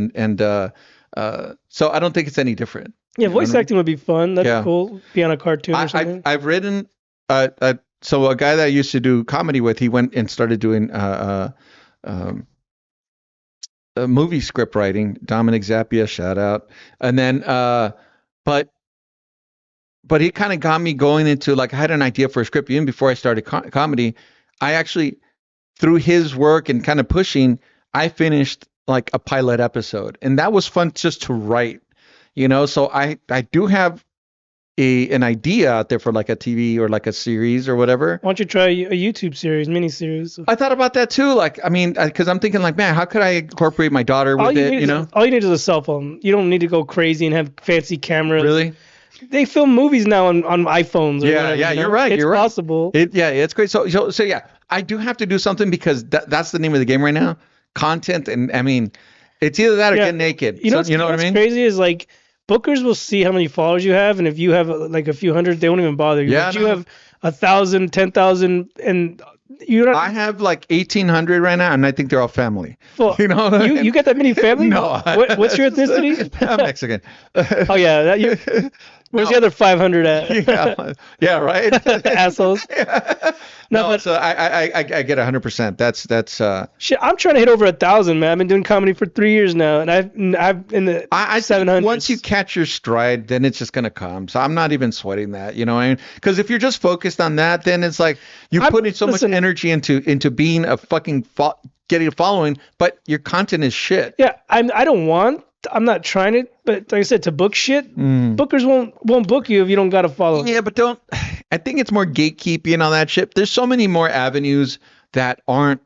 So I don't think it's any different. Yeah, voice acting would be fun. That's cool. Be on a cartoon or something. I've written, so a guy that I used to do comedy with, he went and started doing movie script writing. Dominic Zappia, shout out. And then, but he kind of got me going into, like, I had an idea for a script even before I started comedy. I actually, through his work and kind of pushing, I finished like a pilot episode, and that was fun just to write, so I do have an idea out there for like a TV or like a series or whatever. Why don't you try a YouTube series, mini series? I thought about that too. Like, I mean, because I'm thinking like, man, how could I incorporate my daughter with it? All you need is a cell phone. You don't need to go crazy and have fancy cameras. Really? They film movies now on iPhones. Or whatever, you're right. It's possible. It's great. So yeah, I do have to do something, because that's the name of the game right now. Content, and I mean, it's either that or get naked. You know what I mean? What's crazy is, like, bookers will see how many followers you have, and if you have like a few hundred, they won't even bother you. Yeah, but you have 1,000, 10,000, and you don't. I have like 1,800 right now, and I think they're all family. Well, you get that many family? No. What's your ethnicity? I'm Mexican. Oh yeah, where's the other 500 at? Yeah, right. Assholes. Yeah. No, so I get 100%. That's shit. I'm trying to hit over 1,000, man. I've been doing comedy for 3 years now, and I've in the 700. Once you catch your stride, then it's just gonna come. So I'm not even sweating that, I mean, because if you're just focused on that, then it's like you're putting so much energy into being a fucking getting a following, but your content is shit. Yeah, I'm not trying it, but like I said, to book shit, bookers won't book you if you don't got to follow. Yeah, but I think it's more gatekeeping and all that shit. There's so many more avenues that aren't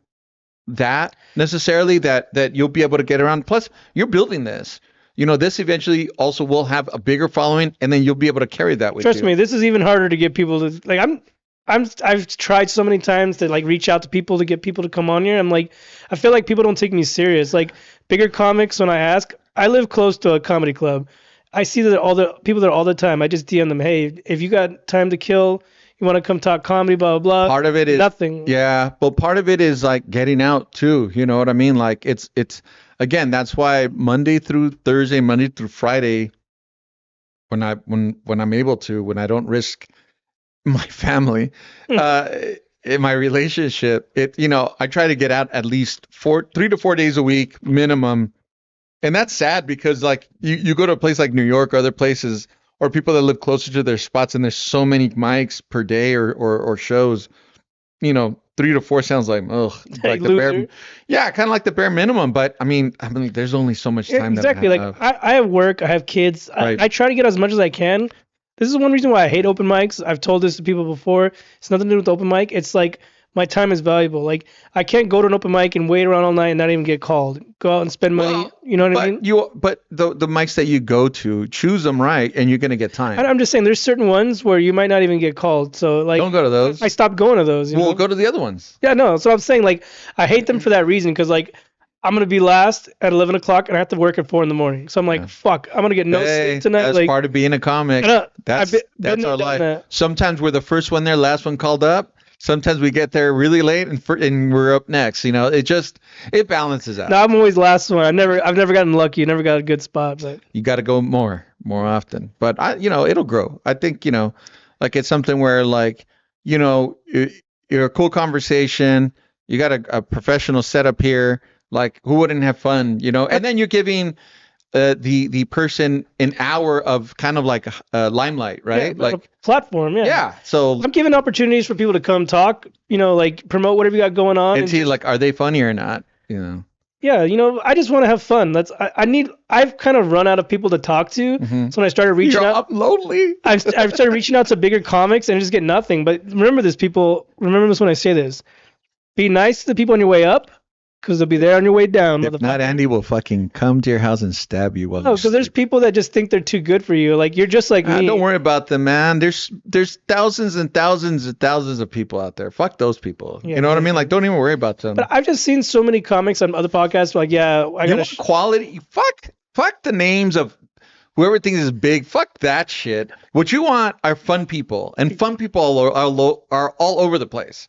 that necessarily that you'll be able to get around. Plus, you're building this. This eventually also will have a bigger following, and then you'll be able to carry that with you. Trust me, this is even harder to get people to, like, I've tried so many times to, like, reach out to people to get people to come on here. I'm like, I feel like people don't take me serious. Like, bigger comics, when I ask, I live close to a comedy club. I see that all the people there all the time. I just DM them, hey, if you got time to kill, you want to come talk comedy, blah, blah, blah. Part of it is nothing. Yeah. Well, part of it is like getting out too. You know what I mean? Like it's again, that's why Monday through Friday, when I'm able to, when I don't risk my family, in my relationship, I try to get out at least 3 to 4 days a week minimum. And that's sad, because like you go to a place like New York or other places, or people that live closer to their spots, and there's so many mics per day or shows, 3 to 4 sounds like, ugh, like the bare, kind of like the bare minimum. But I mean, there's only so much time. Exactly. I have work, I have kids. Right. I try to get as much as I can. This is one reason why I hate open mics. I've told this to people before. It's nothing to do with open mic. It's like, my time is valuable. Like, I can't go to an open mic and wait around all night and not even get called. Go out and spend money. You know what I mean? But the mics that you go to, choose them right, and you're gonna get time. I'm just saying, there's certain ones where you might not even get called. So like, don't go to those. I stopped going to those. Well, go to the other ones. Yeah, no. So I'm saying, like, I hate them for that reason, because like, I'm gonna be last at 11 o'clock and I have to work at 4 in the morning. So I'm like, fuck, I'm gonna get no sleep tonight. That's like, part of being a comic. That's our life. Sometimes we're the first one there, last one called up. sometimes we get there really late and we're up next. It balances out. No, I'm always last one. I've never gotten lucky. Never got a good spot, but You got to go more often. But it'll grow. I think, like it's something where like, you're a cool conversation. You got a professional setup here. Like who wouldn't have fun, And then you're giving the person an hour of kind of like limelight, right? like a platform, yeah. Yeah. So I'm giving opportunities for people to come talk, like promote whatever you got going on. and see like, are they funny or not? Yeah, I just want to have fun. I've kind of run out of people to talk to. Mhm. So when I started reaching out, I'm lonely. I've started reaching out to bigger comics and I just get nothing. But remember this, people. Remember this when I say this. Be nice to the people on your way up, because they'll be there on your way down. If not, Andy will fucking come to your house and stab you while No, because there's people that just think they're too good for you. Like you're just like me. Don't worry about them, man. There's thousands and thousands and thousands of people out there. Fuck those people. Yeah, you know what I mean? Like, don't even worry about them. But I've just seen so many comics on other podcasts. Like, yeah, I You got want quality. Fuck the names of whoever thinks is big. Fuck that shit. What you want are fun people, and fun people are all over the place.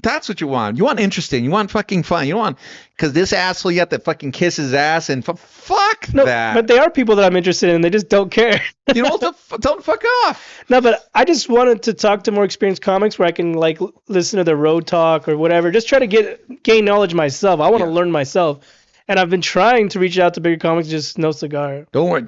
That's what you want. You want interesting. You want fucking fun. You don't want because this asshole you have to fucking kiss his ass and fuck that. But they are people that I'm interested in. They just don't care. Don't fuck off. No, but I just wanted to talk to more experienced comics where I can like listen to their road talk or whatever. Just try to gain knowledge myself. I want to learn myself. And I've been trying to reach out to bigger comics, just no cigar. Don't worry.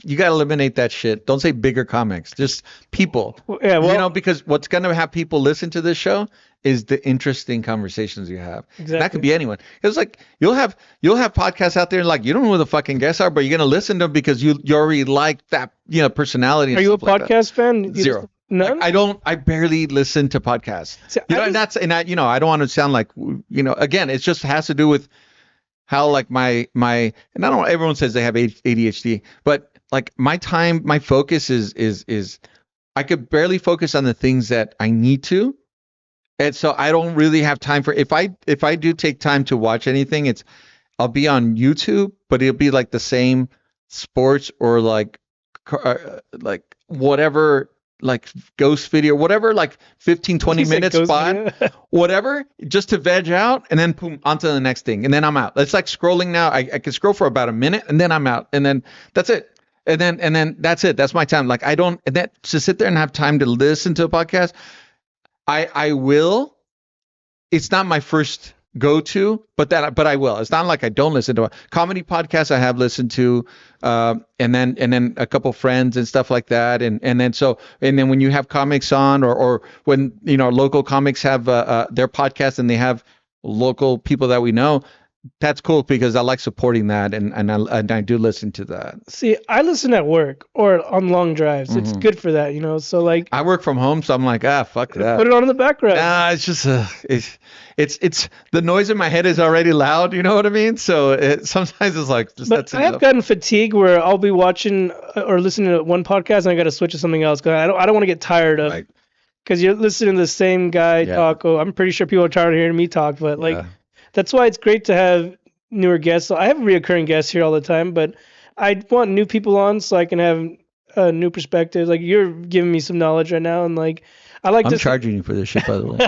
You got to eliminate that shit. Don't say bigger comics. Just people. Yeah, well, because what's going to have people listen to this show is the interesting conversations you have. Exactly. That could be anyone. It's like you'll have podcasts out there like you don't know who the fucking guests are, but you're going to listen to them because you already like that personality. Are you a podcast fan? Zero. None? I barely listen to podcasts. See, and I don't want to sound like again, it just has to do with how like my and I don't know, everyone says they have ADHD, but like my focus is I could barely focus on the things that I need to. And so I don't really have time for if I do take time to watch anything, I'll be on YouTube, but it'll be like the same sports or like whatever, like ghost video, whatever, like 15, 20 minute spot, whatever, just to veg out and then boom, onto the next thing. And then I'm out. It's like scrolling now. I can scroll for about a minute and then I'm out. And then that's it. And then that's it. That's my time. Like and then to sit there and have time to listen to a podcast, I will. It's not my first go-to, but I will. It's not like I don't listen to a comedy podcast. I have listened to, and then a couple friends and stuff like that, and then when you have comics on, or when local comics have their podcast and they have local people that we know. That's cool because I like supporting that, and I do listen to that. See, I listen at work or on long drives. It's good for that, So like, I work from home, so I'm like, fuck that. Put it on in the background. Nah, it's just it's the noise in my head is already loud. You know what I mean? So sometimes it's like. But I have gotten fatigued where I'll be watching or listening to one podcast and I got to switch to something else because I don't want to get tired of. Because you're listening to the same guy talk. Oh, I'm pretty sure people are tired of hearing me talk, but like. Yeah. That's why it's great to have newer guests. So I have reoccurring guests here all the time, but I want new people on so I can have new perspectives. Like you're giving me some knowledge right now, and like I'm charging you for this shit, by the way.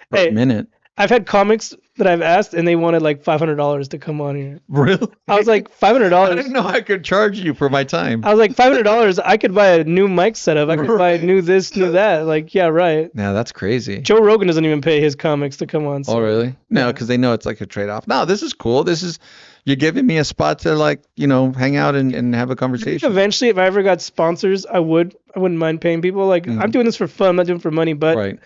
For a minute. I've had comics that I've asked, and they wanted like $500 to come on here. Really? I was like $500. I didn't know I could charge you for my time. I was like $500. I could buy a new mic setup. I could buy new this, new that. Like, yeah, right. Yeah, that's crazy. Joe Rogan doesn't even pay his comics to come on. So. Oh, really? No, because they know it's like a trade-off. No, this is cool. You're giving me a spot to like, hang out and have a conversation. Eventually, if I ever got sponsors, I wouldn't mind paying people. Like, I'm doing this for fun. I'm not doing it for money, but. Right.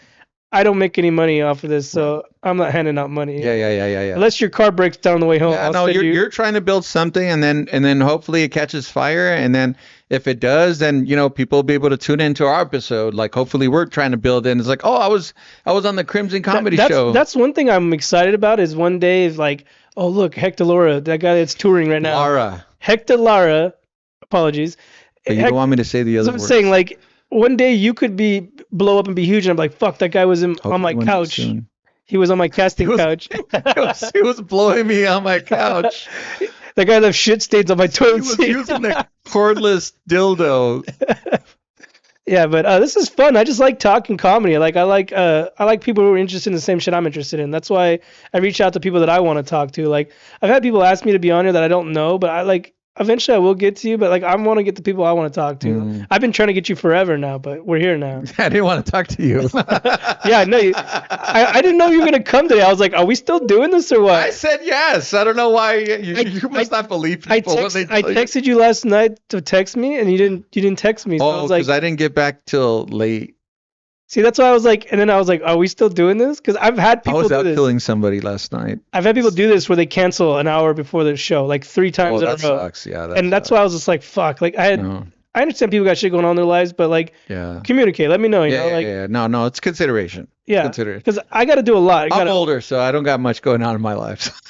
I don't make any money off of this, so I'm not handing out money. Yeah. Unless your car breaks down on the way home. Yeah, no, you're trying to build something, and then hopefully it catches fire, and then if it does, then people will be able to tune into our episode. Like hopefully we're trying to build in. It's like, I was on the Crimson Comedy Show. That's one thing I'm excited about. Is one day like, oh look, Hector Lara, that guy that's touring right now. Lara. Hector Lara. Apologies. But you don't want me to say the other words. I'm saying like. One day you could blow up and be huge, and I'm like, fuck, that guy was on my couch. He was on my casting couch. He was blowing me on my couch. That guy left shit stains on my toilet seat. He was using the cordless dildo. Yeah, but this is fun. I just like talking comedy. I like people who are interested in the same shit I'm interested in. That's why I reach out to people that I want to talk to. Like I've had people ask me to be on here that I don't know, but I like eventually I will get to you. But like I want to get the people I want to talk to. I've been trying to get you forever now, but we're here now. I didn't want to talk to you. Yeah, I know you. I didn't know you were gonna come today. I was like, are we still doing this or what? I said yes. I don't know why you must not believe people. I texted you last night to text me, and you didn't text me. So I was like, because I didn't get back till late. see, that's why I was like, and then I was like, are we still doing this? Because I've had people I was do out this. killing somebody last night. I've had people do this where they cancel an hour before the show, like 3 times in a row. That sucks. Yeah, and that's why I was just like, fuck. Like I understand people got shit going on in their lives, but like, communicate. Let me know. You know, like, No, it's consideration. Yeah, because I got to do a lot. I'm older, so I don't got much going on in my life.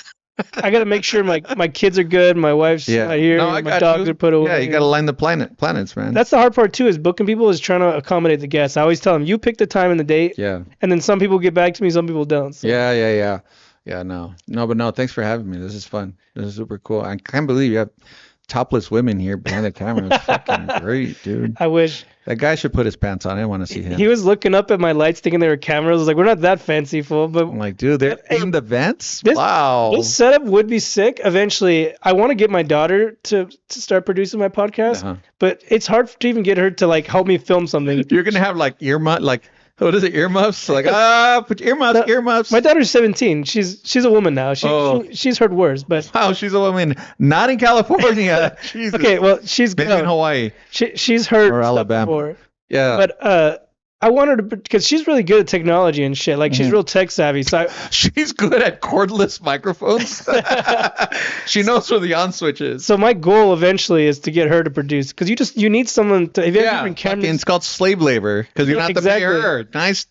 I got to make sure my kids are good, my wife's not here, my dogs are put away. Yeah, you got to line the planets, man. That's the hard part too, is booking people is trying to accommodate the guests. I always tell them, you pick the time and the date. Yeah. And then some people get back to me, some people don't. So. Yeah. No, thanks for having me. This is fun. This is super cool. I can't believe you have topless women here behind the camera. It's fucking great, dude. I wish. That guy should put his pants on. I want to see him. He was looking up at my lights thinking they were cameras. I was like, we're not that fancy, fool. But I'm like, dude, they're in the vents? Wow. This setup would be sick. Eventually, I want to get my daughter to start producing my podcast, but it's hard to even get her to like help me film something. You're going to have like what is it? Earmuffs? Like, put earmuffs. My daughter's 17. She's a woman now. She's heard worse, but wow, she's a woman. Not in California. Jesus. Okay, well, she's maybe in Hawaii. She's heard or stuff Alabama. Before. Yeah. But I want her to, because she's really good at technology and shit. Like she's real tech savvy. So she's good at cordless microphones. She knows where the on switch is. So my goal eventually is to get her to produce, because you need someone to. If you have different cameras, it's called slave labor because you're not the mayor. Nice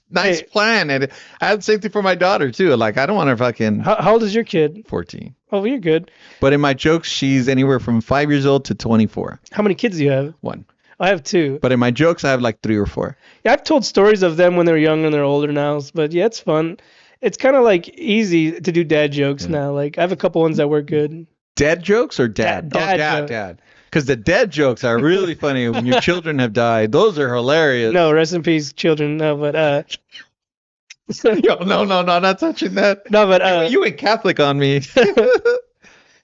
plan. And I had the same thing for my daughter too. Like I don't want her fucking. How old is your kid? 14. Oh, you're good. But in my jokes, she's anywhere from 5 years old to 24. How many kids do you have? 1. I have 2. But in my jokes, I have like 3 or 4. Yeah, I've told stories of them when they're young and they're older now. But yeah, it's fun. It's kind of like easy to do dad jokes now. Like I have a couple ones that work good. Dad jokes or dad? Dad. Because the dad jokes are really funny when your children have died. Those are hilarious. No, rest in peace, children. No, but Yo, no, not touching that. No, but you went Catholic on me.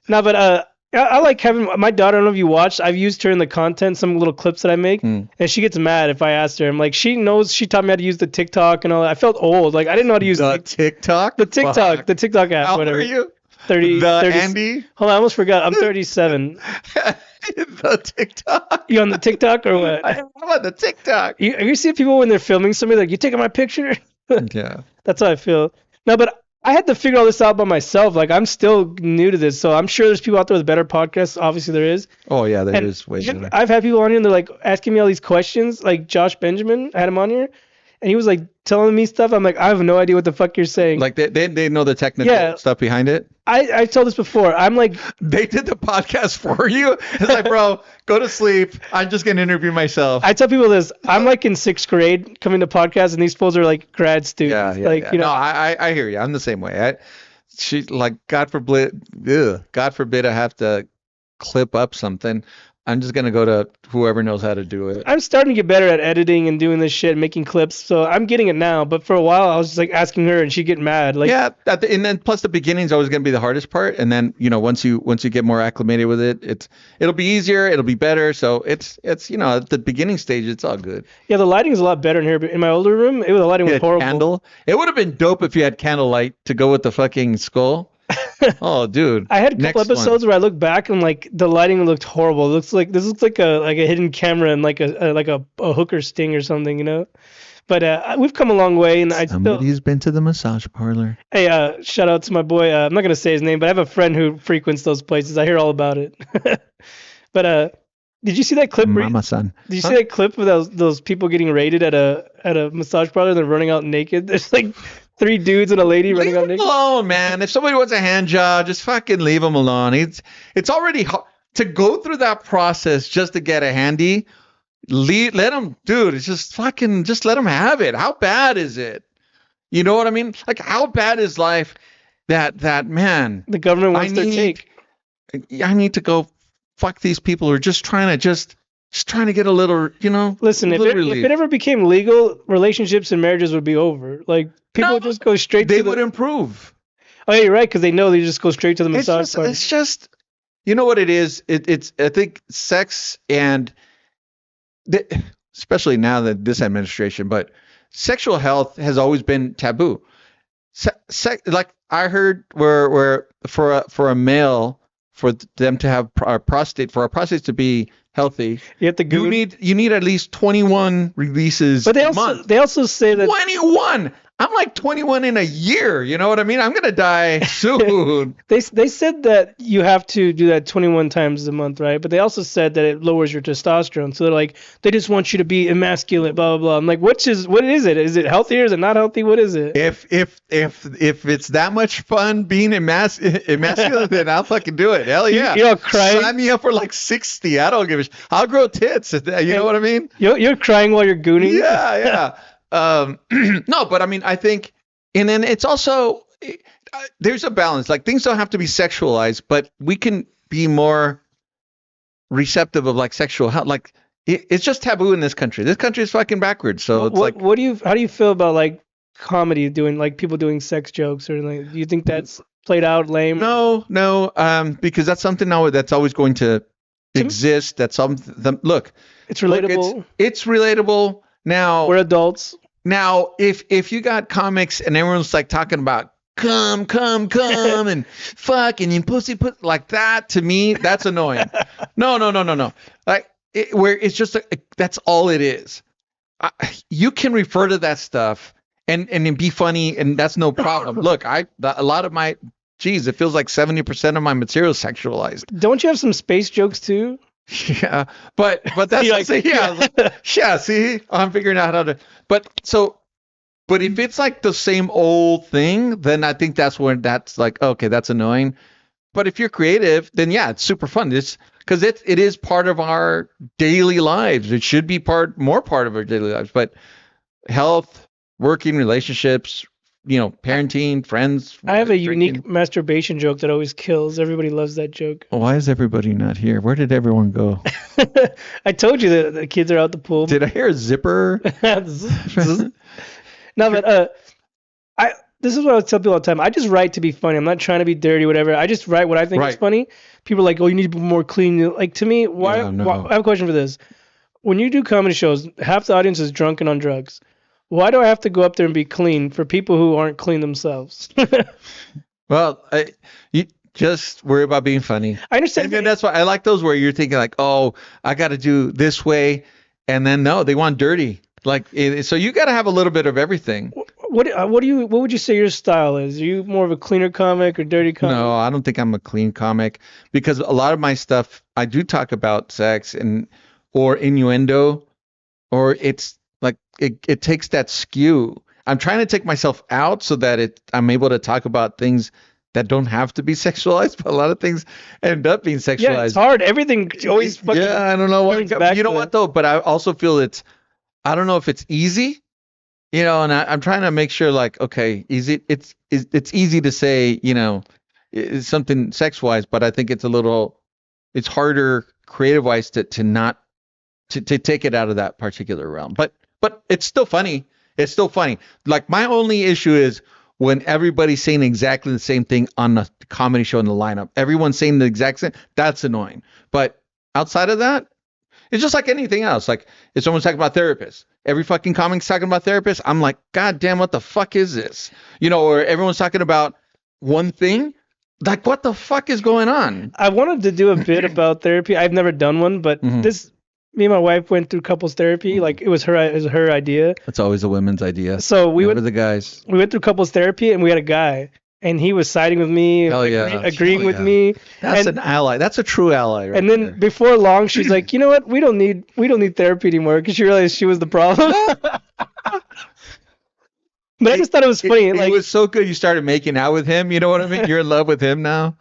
No, but I like having my daughter. I don't know if you watched. I've used her in the content, some little clips that I make, and she gets mad if I ask her. I'm like, she knows. She taught me how to use the TikTok and all that. I felt old. Like I didn't know how to use the TikTok. The TikTok app. How whatever. Are you? 30. Andy. Hold on, I almost forgot. I'm 37. The TikTok. You on the TikTok or what? I'm on the TikTok. You see people when they're filming somebody like, you taking my picture? Yeah. That's how I feel. No, but I had to figure all this out by myself. Like I'm still new to this, so I'm sure there's people out there with better podcasts. Obviously there is. Oh yeah, there is way better. I've had people on here and they're like asking me all these questions. Like Josh Benjamin, I had him on here, and he was like telling me stuff. I'm like, I have no idea what the fuck you're saying. Like they know the technical stuff behind it. I told this before. I'm like, they did the podcast for you. It's like, bro, go to sleep. I'm just gonna interview myself. I tell people this. I'm like in 6th grade coming to podcasts, and these fools are like grad students. Yeah. You know. No, I hear you. I'm the same way. She like God forbid I have to clip up something. I'm just gonna go to whoever knows how to do it. I'm starting to get better at editing and doing this shit, making clips. So I'm getting it now. But for a while, I was just like asking her, and she'd get mad. Like, yeah, and then plus the beginning's always gonna be the hardest part. And then once you get more acclimated with it, it'll be easier. It'll be better. So it's at the beginning stage, it's all good. Yeah, the lighting is a lot better in here. But in my older room, the lighting was horrible. Candle. It would have been dope if you had candlelight to go with the fucking skull. Oh, dude! I had a couple episodes where I look back and like the lighting looked horrible. This looks like a hidden camera and like a hooker sting or something, you know. But we've come a long way, and somebody's been to the massage parlor. Hey, shout out to my boy. I'm not gonna say his name, but I have a friend who frequents those places. I hear all about it. But did you see that clip? Mama-san. Did you see that clip of those people getting raided at a massage parlor? They're running out naked. There's like 3 dudes and a lady running out naked. Leave them alone, man. If somebody wants a hand job, just fucking leave them alone. It's already hard to go through that process just to get a handy. Let them, dude. It's just fucking, just let them have it. How bad is it? You know what I mean? Like, how bad is life that man? The government wants their take. I need to go fuck these people who are just trying to just trying to get a little, Listen, a if little if relief. it ever became legal, relationships and marriages would be over. Like people No, would just go straight they to would the. improve. Oh, yeah, you're right, because they know they just go straight to the It's massage just, parlor. it's just, you know what it is? It's, I think sex and, especially now that this administration, but sexual health has always been taboo. Like I heard where for a male, for them to have for our prostate to be healthy, You have to you go. need at least 21 releases But a month. they also say that 21. I'm like 21 in a year. You know what I mean? I'm gonna die soon. they said that you have to do that 21 times a month, right? But they also said that it lowers your testosterone. So they're like, they just want you to be emasculate, blah blah blah. I'm like, what is it? Is it healthy or is it not healthy? What is it? If it's that much fun being emasculate, then I'll fucking do it. Hell yeah. You're all crying. Sign me up for like 60. I don't give a shit. I'll grow tits. You know what I mean? You're crying while you're gooning. Yeah, yeah. No, but I mean, I think, and then it's also, there's a balance. Like things don't have to be sexualized, but we can be more receptive of like sexual health. Like it's just taboo in this country. This country is fucking backwards. So it's like, how do you feel about like comedy doing like people doing sex jokes or like do you think that's played out lame? no, because that's something now that's always going to exist. That's something. Look, It's relatable. It's relatable. Now We're adults. Now, if you got comics and everyone's like talking about come and fuck and you pussy put like that, to me that's annoying. No. Like where it's just that's all it is. You can refer to that stuff and be funny and that's no problem. Look, a lot of my it feels like 70% of my material is sexualized. Don't you have some space jokes too? Yeah, but that's You're like, yeah. See, I'm figuring out how to. But if it's like the same old thing, then I think that's when that's like okay, that's annoying. But if you're creative, then yeah, it's super fun. It's because it is part of our daily lives. It should be more part of our daily lives. But health, working, relationships, parenting, friends. I have a drinking. unique masturbation joke that always kills. Everybody loves that joke. Why is everybody not here? Where did everyone go? I told you that the kids are out the pool. Did I hear a zipper? No, but this is what I tell people all the time. I just write to be funny. I'm not trying to be dirty, whatever. I just write what I think is funny. People are like, oh, you need to be more clean. Like to me, why? I have a question for this. When you do comedy shows, half the audience is drunk and on drugs. Why do I have to go up there and be clean for people who aren't clean themselves? Well, you just worry about being funny. I understand. And that's why I like those where you're thinking like, oh, I got to do this way, and then no, they want dirty. Like, so you got to have a little bit of everything. What would you say your style is? Are you more of a cleaner comic or dirty comic? No, I don't think I'm a clean comic because a lot of my stuff I do talk about sex or innuendo, or it's like it takes that skew. I'm trying to take myself out so that I'm able to talk about things that don't have to be sexualized, but a lot of things end up being sexualized. Yeah, it's hard. Everything always fucking. Yeah, I don't know what. You know what though? But I also feel I don't know if it's easy. And I'm trying to make sure, like, okay, easy. It's easy to say, it's something sex wise, but I think it's harder creative wise to not to take it out of that particular realm. But it's still funny. It's still funny. Like my only issue is when everybody's saying exactly the same thing on a comedy show in the lineup. Everyone's saying the exact same. That's annoying. But outside of that, it's just like anything else. Like if someone's talking about therapists, every fucking comic's talking about therapists. I'm like, God damn, what the fuck is this? Or everyone's talking about one thing. Like, what the fuck is going on? I wanted to do a bit about therapy. I've never done one, but me and my wife went through couples therapy. Like it was her idea. It's always a women's idea. So we went the guys. We went through couples therapy, and we had a guy. And he was siding with me, agreeing with me. That's an ally. That's a true ally. Right and then before long, she's like, you know what? We don't need therapy anymore because she realized she was the problem. But I just thought it was funny. It was so good. You started making out with him. You know what I mean? You're in love with him now.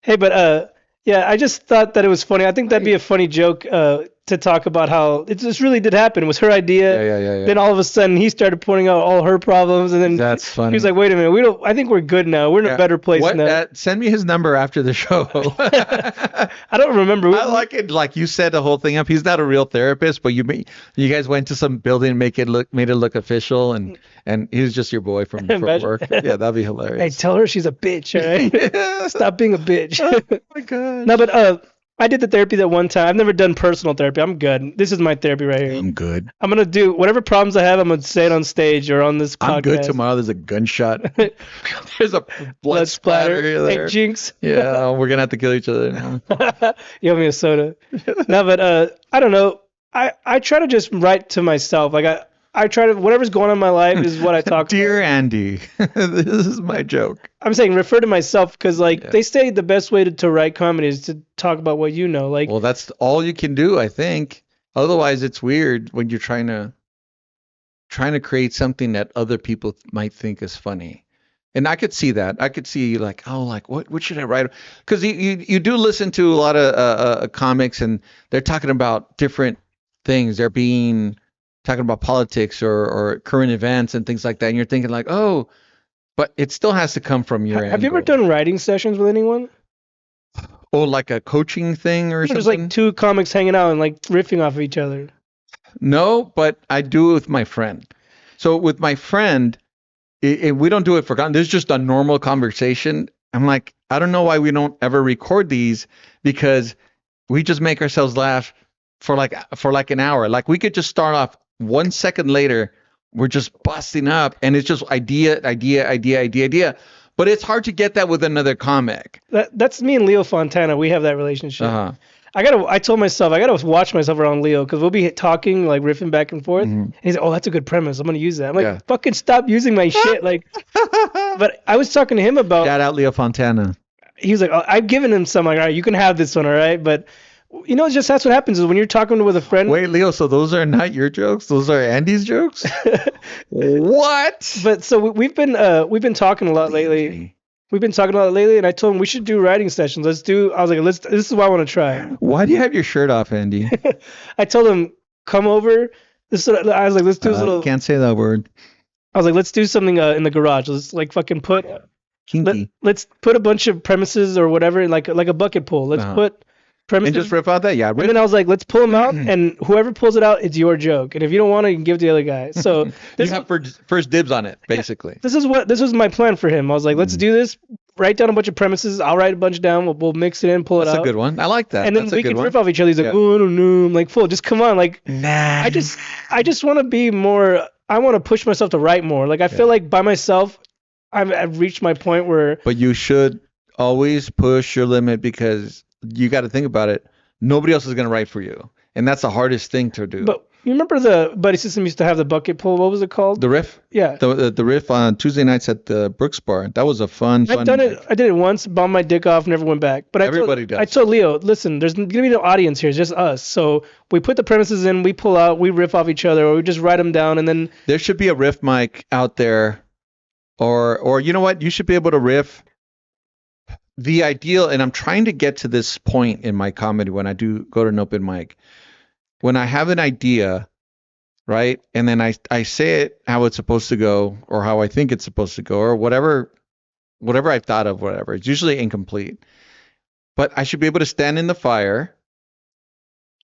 Hey, but yeah, I just thought that it was funny. I think that'd be a funny joke to to talk about how it just really did happen. It was her idea. Yeah. Then all of a sudden he started pointing out all her problems, and then That's funny. he was like, "Wait a minute, we don't. I think we're good now. We're in a better place now." Send me his number after the show. I don't remember. I like it. Like you set the whole thing up. He's not a real therapist, but you guys went to some building and made it look official, and he was just your boy from work. Yeah, that'd be hilarious. Hey, tell her she's a bitch. All right? Stop being a bitch. Oh my god. No, but I did the therapy that one time. I've never done personal therapy. I'm good. This is my therapy right here. I'm good. I'm gonna do whatever problems I have. I'm gonna say it on stage or on this podcast. I'm good. Tomorrow there's a gunshot. There's a blood splatter there. Hey, Jinx. Yeah, we're gonna have to kill each other now. You owe me a soda. No, but I don't know. I try to just write to myself. Like I try to, whatever's going on in my life is what I talk Dear Andy, this is my joke. I'm saying refer to myself because they say the best way to write comedy is to talk about what you know. Like, well, that's all you can do, I think. Otherwise, it's weird when you're trying to create something that other people might think is funny. And I could see that. I could see like, oh, like what should I write? Because you do listen to a lot of comics and they're talking about different things. They're talking about politics or current events and things like that. And you're thinking like, oh, but it still has to come from your Have you ever done writing sessions with anyone? Oh, like a coaching thing or something? Just like two comics hanging out and like riffing off of each other. No, but I do it with my friend. So with my friend, we don't do it for content. There's just a normal conversation. I'm like, I don't know why we don't ever record these because we just make ourselves laugh for like an hour. Like we could just start off 1 second later, we're just busting up and it's just idea. But it's hard to get that with another comic. That's me and Leo Fontana. We have that relationship. Uh-huh. I told myself, I gotta watch myself around Leo because we'll be talking, like riffing back and forth. And he's like, oh, that's a good premise. I'm gonna use that. I'm like, fucking stop using my shit. Like, but I was talking to him about. Shout out Leo Fontana. He was like, oh, I've given him some, like, all right, you can have this one, all right? But you know, it's just that's what happens is when you're talking with a friend. Wait, Leo, so those are not your jokes? Those are Andy's jokes? What? But so we've been talking a lot lately. And I told him we should do writing sessions. I was like, this is what I want to try. Why do you have your shirt off, Andy? I told him, come over. I was like, let's do this little. Can't say that word. I was like, let's do something in the garage. Let's like fucking put. Kinky. Let's put a bunch of premises or whatever, like a bucket pool. Let's put premises. And just riff out that, yeah. And then I was like, let's pull them out, and whoever pulls it out, it's your joke. And if you don't want it, you can give it to the other guy. So you have first dibs on it, basically. This was my plan for him. I was like, let's do this. Write down a bunch of premises. I'll write a bunch down. We'll mix it in, pull it out. That's a good one. I like that. And then we can riff off each other. He's like, oh, I don't know. I'm like, fool, just come on. Like, nah. I just want to be more. I want to push myself to write more. Like, I feel like by myself, I've reached my point where. But you should always push your limit because you got to think about it. Nobody else is going to write for you. And that's the hardest thing to do. But you remember the Buddy System used to have the bucket pull? What was it called? The riff? Yeah. The riff on Tuesday nights at the Brooks Bar. That was a fun. I've done it. I did it once, bombed my dick off, never went back. But everybody does. I told Leo, listen, there's going to be no audience here. It's just us. So we put the premises in, we pull out, we riff off each other, or we just write them down, and then. There should be a riff mic out there. Or you know what? You should be able to riff. The ideal, and I'm trying to get to this point in my comedy when I do go to an open mic. When I have an idea, right, and then I say it how it's supposed to go, or how I think it's supposed to go, or whatever I've thought of, whatever. It's usually incomplete. But I should be able to stand in the fire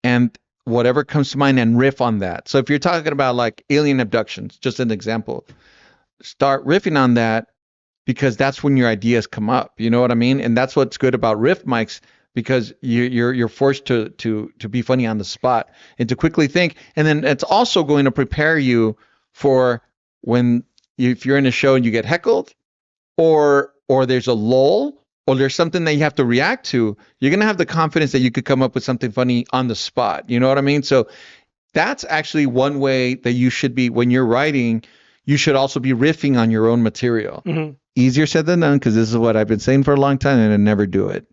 and whatever comes to mind and riff on that. So if you're talking about like alien abductions, just an example, start riffing on that. Because that's when your ideas come up, you know what I mean? And that's what's good about riff mics, because you're forced to be funny on the spot and to quickly think. And then it's also going to prepare you for if you're in a show and you get heckled, or there's a lull, or there's something that you have to react to. You're gonna have the confidence that you could come up with something funny on the spot. You know what I mean? So that's actually one way that you should be when you're writing. You should also be riffing on your own material. Mm-hmm. Easier said than done, because this is what I've been saying for a long time, and I never do it.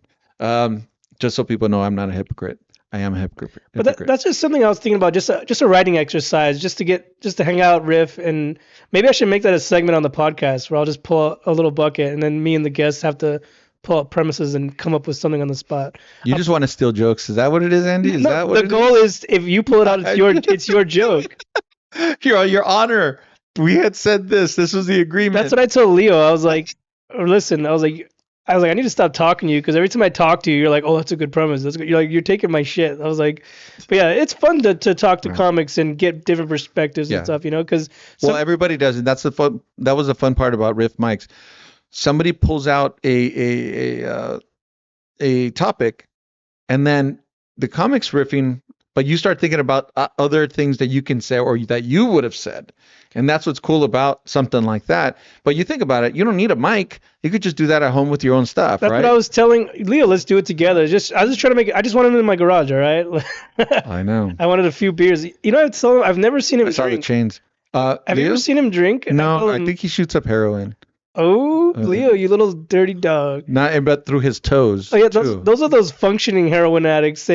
Just so people know, I'm not a hypocrite. I am a hypocrite. But that's just something I was thinking about, just a writing exercise, just to hang out, riff, and maybe I should make that a segment on the podcast where I'll just pull a little bucket, and then me and the guests have to pull up premises and come up with something on the spot. You just want to steal jokes. Is that what it is, Andy? Is No, that what the it goal is if you pull it out, it's your joke. is? Your honor. We had said this. This was the agreement. That's what I told Leo. I was like, listen, I need to stop talking to you because every time I talk to you, you're like, oh, that's a good premise. That's good. You're like, you're taking my shit. I was like, but yeah, it's fun to talk to comics and get different perspectives and stuff, because. Well, everybody does it. That's the fun. That was the fun part about Riff Mics. Somebody pulls out a topic, and then the comics riffing, but you start thinking about other things that you can say or that you would have said. And that's what's cool about something like that. But you think about it, you don't need a mic. You could just do that at home with your own stuff, That's right? what I was telling Leo. Let's do it together. I was just trying to make it. I just wanted him in my garage, all right? I know. I wanted a few beers. I've never seen him I saw the drink. chains. Have you ever seen him drink? No, I think he shoots up heroin. Oh, Leo, you little dirty dog. But through his toes. Oh yeah, those are those functioning heroin addicts.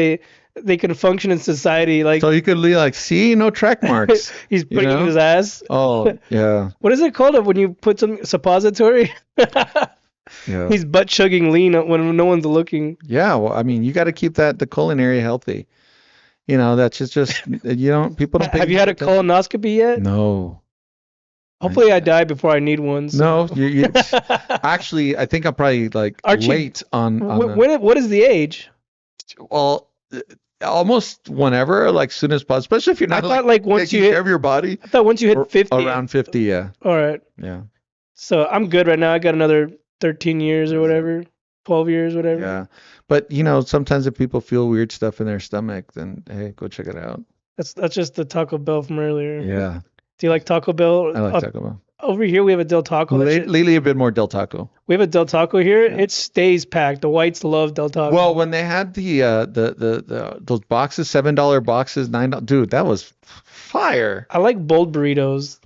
They can function in society like. So you could be like, see, no track marks. He's putting it in his ass. Oh yeah. What is it called when you put some suppository? Yeah. He's butt chugging lean when no one's looking. Yeah, well, I mean, you got to keep the culinary healthy. That's just people don't. Have you had a colonoscopy yet? No. Hopefully, I die before I need one. So. No, actually, I think I'm probably late on. What is the age? Well, almost whenever, soon as possible. Especially if you're not. I thought once you hit care of your body. I thought once you hit 50. Around 50, yeah. All right. Yeah. So I'm good right now. I got another 13 years or whatever, 12 years, whatever. Yeah, but sometimes if people feel weird stuff in their stomach, then hey, go check it out. That's just the Taco Bell from earlier. Yeah. Do you like Taco Bell? I like Taco Bell. Over here we have a Del Taco. Lately a bit more Del Taco. We have a Del Taco here. Yeah. It stays packed. The whites love Del Taco. Well, when they had the those boxes, $7 boxes, $9, dude, that was fire. I like bold burritos.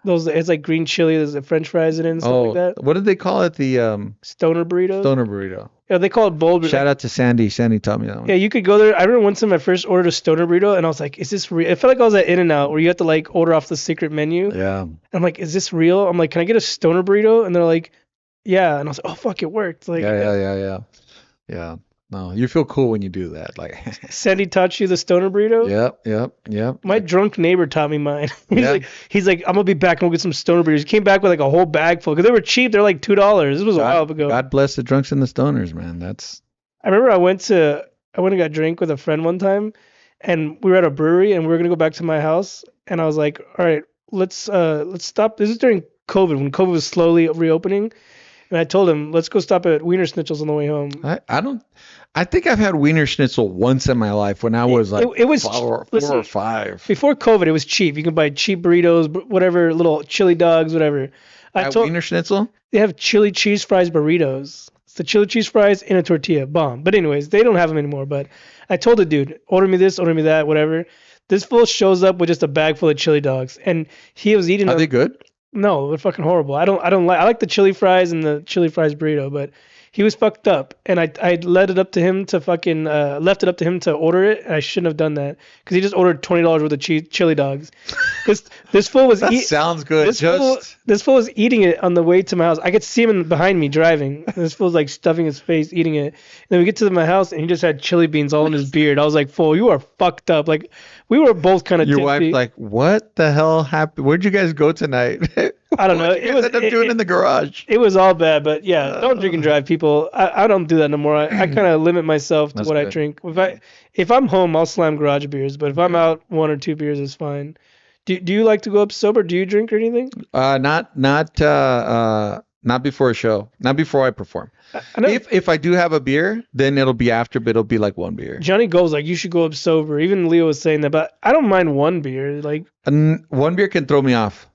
It's like green chili. There's the French fries in it and stuff like that. What did they call it? The stoner burrito. Stoner burrito. Yeah, they call it bold burrito. Shout out to Sandy. Sandy taught me that one. Yeah, you could go there. I remember one time I first ordered a stoner burrito, and I was like, "Is this real?" It felt like I was at In-N-Out, where you have to order off the secret menu. Yeah. And I'm like, "Is this real?" I'm like, "Can I get a stoner burrito?" And they're like, "Yeah." And I was like, "Oh fuck, it worked!" Yeah. No, you feel cool when you do that. Sandy taught you the stoner burrito? Yep. My drunk neighbor taught me mine. he's like, I'm gonna be back and we'll get some stoner burritos. He came back with a whole bag full because they were cheap. They're like $2. This was a while ago. God bless the drunks and the stoners, man. I remember I went and got drink with a friend one time, and we were at a brewery and we were gonna go back to my house, and I was like, all right, let's stop. This is during COVID when COVID was slowly reopening. And I told him, let's go stop at Wiener Schnitzel's on the way home. I think I've had Wiener Schnitzel once in my life when I was it was four or five. Before COVID, it was cheap. You can buy cheap burritos, whatever, little chili dogs, whatever. Wiener Schnitzel? They have chili cheese fries burritos. It's the chili cheese fries in a tortilla. Bomb. But anyways, they don't have them anymore. But I told the dude, order me this, order me that, whatever. This fool shows up with just a bag full of chili dogs. And he was eating them. Are they good? No, they're fucking horrible. I like the chili fries and the chili fries burrito, but he was fucked up, and I left it up to him to order it, and I shouldn't have done that because he just ordered $20 worth of chili dogs. This fool was sounds good. This fool was eating it on the way to my house. I could see him behind me driving. This fool's stuffing his face, eating it. And then we get to my house, and he just had chili beans all in his beard. I was like, "Fool, you are fucked up." We were both kind of. Your wife's like, "What the hell happened? Where'd you guys go tonight?" I don't know. It was ended up doing in the garage. It was all bad, but yeah, don't drink and drive, people. I don't do that no more. I kind of limit myself to what I drink. If I'm home, I'll slam garage beers, but if I'm out, 1 or 2 beers is fine. Do you like to go up sober? Do you drink or anything? Not before a show. Not before I perform. If I do have a beer, then it'll be after, but it'll be like 1 beer. Johnny goes you should go up sober. Even Leo was saying that, but I don't mind 1 beer. And 1 beer can throw me off.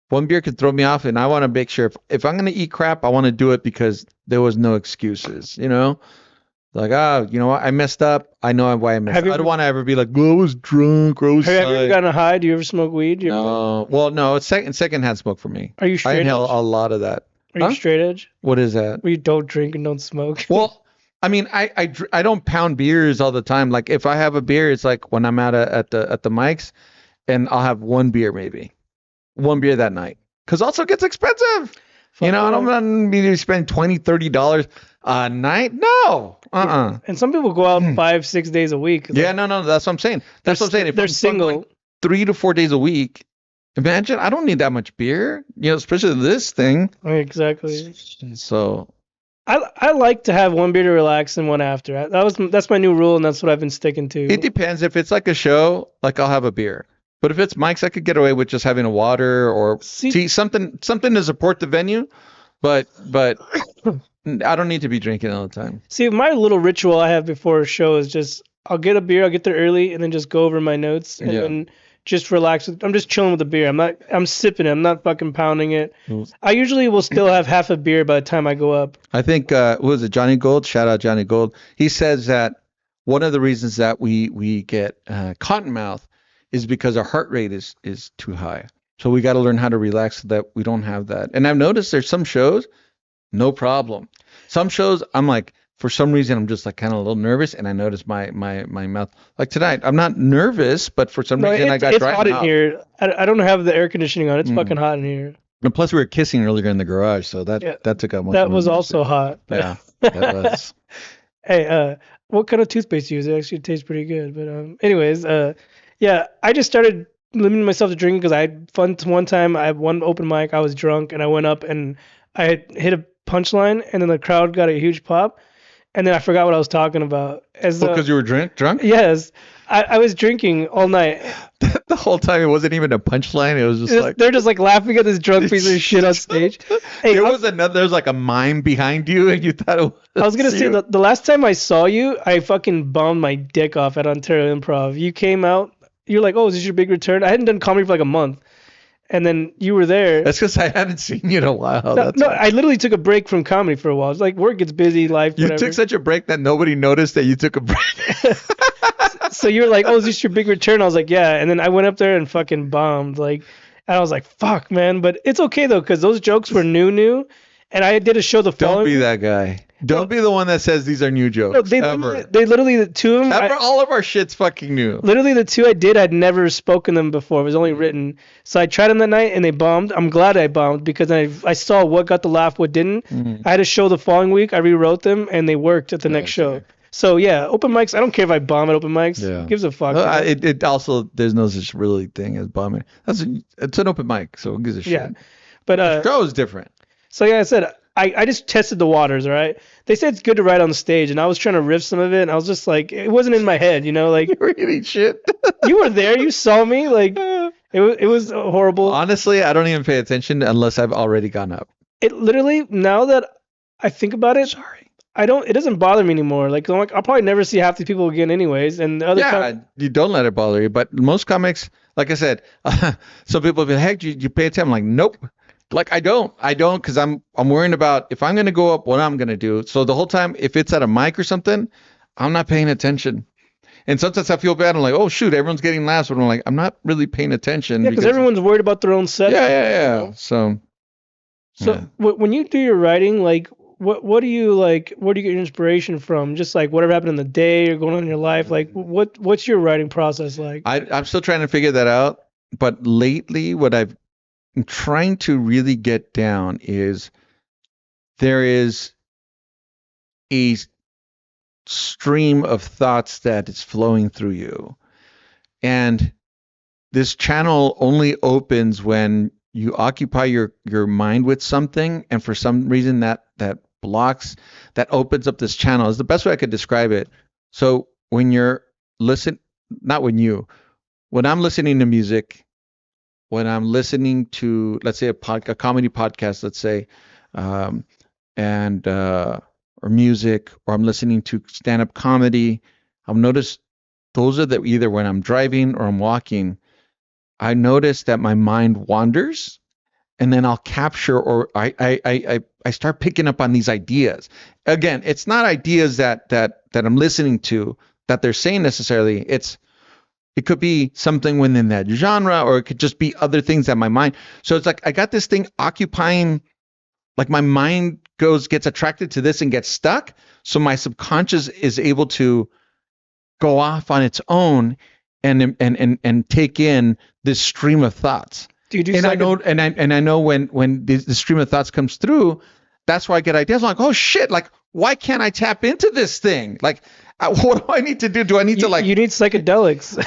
1 beer could throw me off, and I want to make sure if I'm gonna eat crap, I want to do it because there was no excuses. What? I messed up. I know why I messed up. I don't want to ever be like, I was drunk. Or I was Have you ever gotten a high? Do you ever smoke weed? No. Well, no. It's secondhand smoke for me. Are you straight? I inhale a lot of that. Are you straight edge? What is that? Where you don't drink and don't smoke. Well, I mean, I don't pound beers all the time. Like if I have a beer, it's like when I'm out at the mics, and I'll have 1 beer maybe. 1 beer that night. Because also it gets expensive. You know, that. I'm not going to spend $20-$30 a night. No. Yeah. And some people go out 5-6 days a week. Yeah, no. That's what I'm saying. That's what I'm saying. If They're I'm single. going 3 to 4 days a week, imagine I don't need that much beer. You know, especially this thing. Exactly. So I like to have one beer to relax and one after. That's my new rule, and that's what I've been sticking to. it depends. If it's like a show, like I'll have a beer. But if it's Mike's, I could get away with just having a water or tea, something to support the venue. But I don't need to be drinking all the time. See, my little ritual I have before a show is just I'll get a beer, I'll get there early, and then just go over my notes and then just relax. I'm just chilling with the beer. I'm sipping it. I'm not fucking pounding it. I usually will still have half a beer by the time I go up. I think what was it, Johnny Gold? Shout out Johnny Gold. He says that one of the reasons that we get cotton mouth is because our heart rate is too high. So we got to learn how to relax so that we don't have that. And I've noticed there's some shows, no problem. Some shows I'm like, for some reason I'm just like kind of a little nervous, and I notice my mouth. Like tonight, I'm not nervous, but for some reason I got dry. It's hot in here. I don't have the air conditioning on. It's fucking hot in here. And plus we were kissing earlier in the garage, so that took up much. That was also hot. Yeah, that was. Hey, what kind of toothpaste do you use? It actually tastes pretty good. But anyways, yeah, I just started limiting myself to drinking because I had fun. One time I had one open mic. I was drunk and I went up and I hit a punchline, and then the crowd got a huge pop, and then I forgot what I was talking about. Because you were drunk? Yes, I was drinking all night. The whole time it wasn't even a punchline. It was just like they're just like laughing at this drunk piece of shit on stage. Hey, there's like a mime behind you, and you thought it was. I was gonna say the last time I saw you, I fucking bombed my dick off at Ontario Improv. You came out. You're like, oh, is this your big return? I hadn't done comedy for like a month. And then you were there. That's because I hadn't seen you in a while. No, I literally took a break from comedy for a while. It's like work gets busy, life. You took such a break that nobody noticed that you took a break. So you're like, oh, is this your big return? I was like, yeah. And then I went up there and fucking bombed. And I was like, fuck, man. But it's okay though, because those jokes were new. And I did a show the following. Don't be that guy. Don't be the one that says these are new jokes. No, they literally the two of them. All of our shit's fucking new. Literally the two I did, I'd never spoken them before. It was only written. So I tried them that night and they bombed. I'm glad I bombed because I saw what got the laugh, what didn't. I had a show the following week. I rewrote them and they worked at the next show. So yeah, open mics. I don't care if I bomb at open mics. Yeah. Gives a fuck. It also there's no such really thing as bombing. It's an open mic, so it gives a shit. Yeah, but the show is different. So yeah, I said I just tested the waters. All right, they said it's good to write on the stage, and I was trying to riff some of it, and I was just like, it wasn't in my head, you know, like you were eating shit. You were there, you saw me, like it was horrible. Honestly, I don't even pay attention unless I've already gone up. It literally, now that I think about it, it doesn't bother me anymore. Like I'll probably never see half these people again anyways. And the other you don't let it bother you. But most comics, like I said, some people be like, heck, you pay attention. I'm like, nope. Like I don't because I'm worrying about if I'm going to go up, what I'm going to do. So the whole time, if it's at a mic or something, I'm not paying attention. And sometimes I feel bad. I'm like, oh shoot, everyone's getting laughs. But I'm like, I'm not really paying attention. Yeah, because everyone's worried about their own set. Yeah. You know? So when you do your writing, like, what do you like? Where do you get your inspiration from? Just like whatever happened in the day or going on in your life. Like, what's your writing process like? I'm still trying to figure that out. But lately, what I'm trying to really get down is there is a stream of thoughts that is flowing through you, and this channel only opens when you occupy your mind with something, and for some reason that blocks, that opens up this channel is the best way I could describe it. So when you're when I'm listening to music, when I'm listening to, let's say a comedy podcast, let's say, or music, or I'm listening to stand-up comedy, I've noticed those are either when I'm driving or I'm walking, I notice that my mind wanders, and then I'll capture, or I start picking up on these ideas. Again, it's not ideas that I'm listening to that they're saying necessarily. It could be something within that genre, or it could just be other things that my mind. So it's like I got this thing occupying, like my mind gets attracted to this and gets stuck. So my subconscious is able to go off on its own and take in this stream of thoughts. Do you do And I know, and I know when the stream of thoughts comes through, that's where I get ideas. I'm like, oh shit, like why can't I tap into this thing? Like, what do I need to do? Do I need to like? You need psychedelics,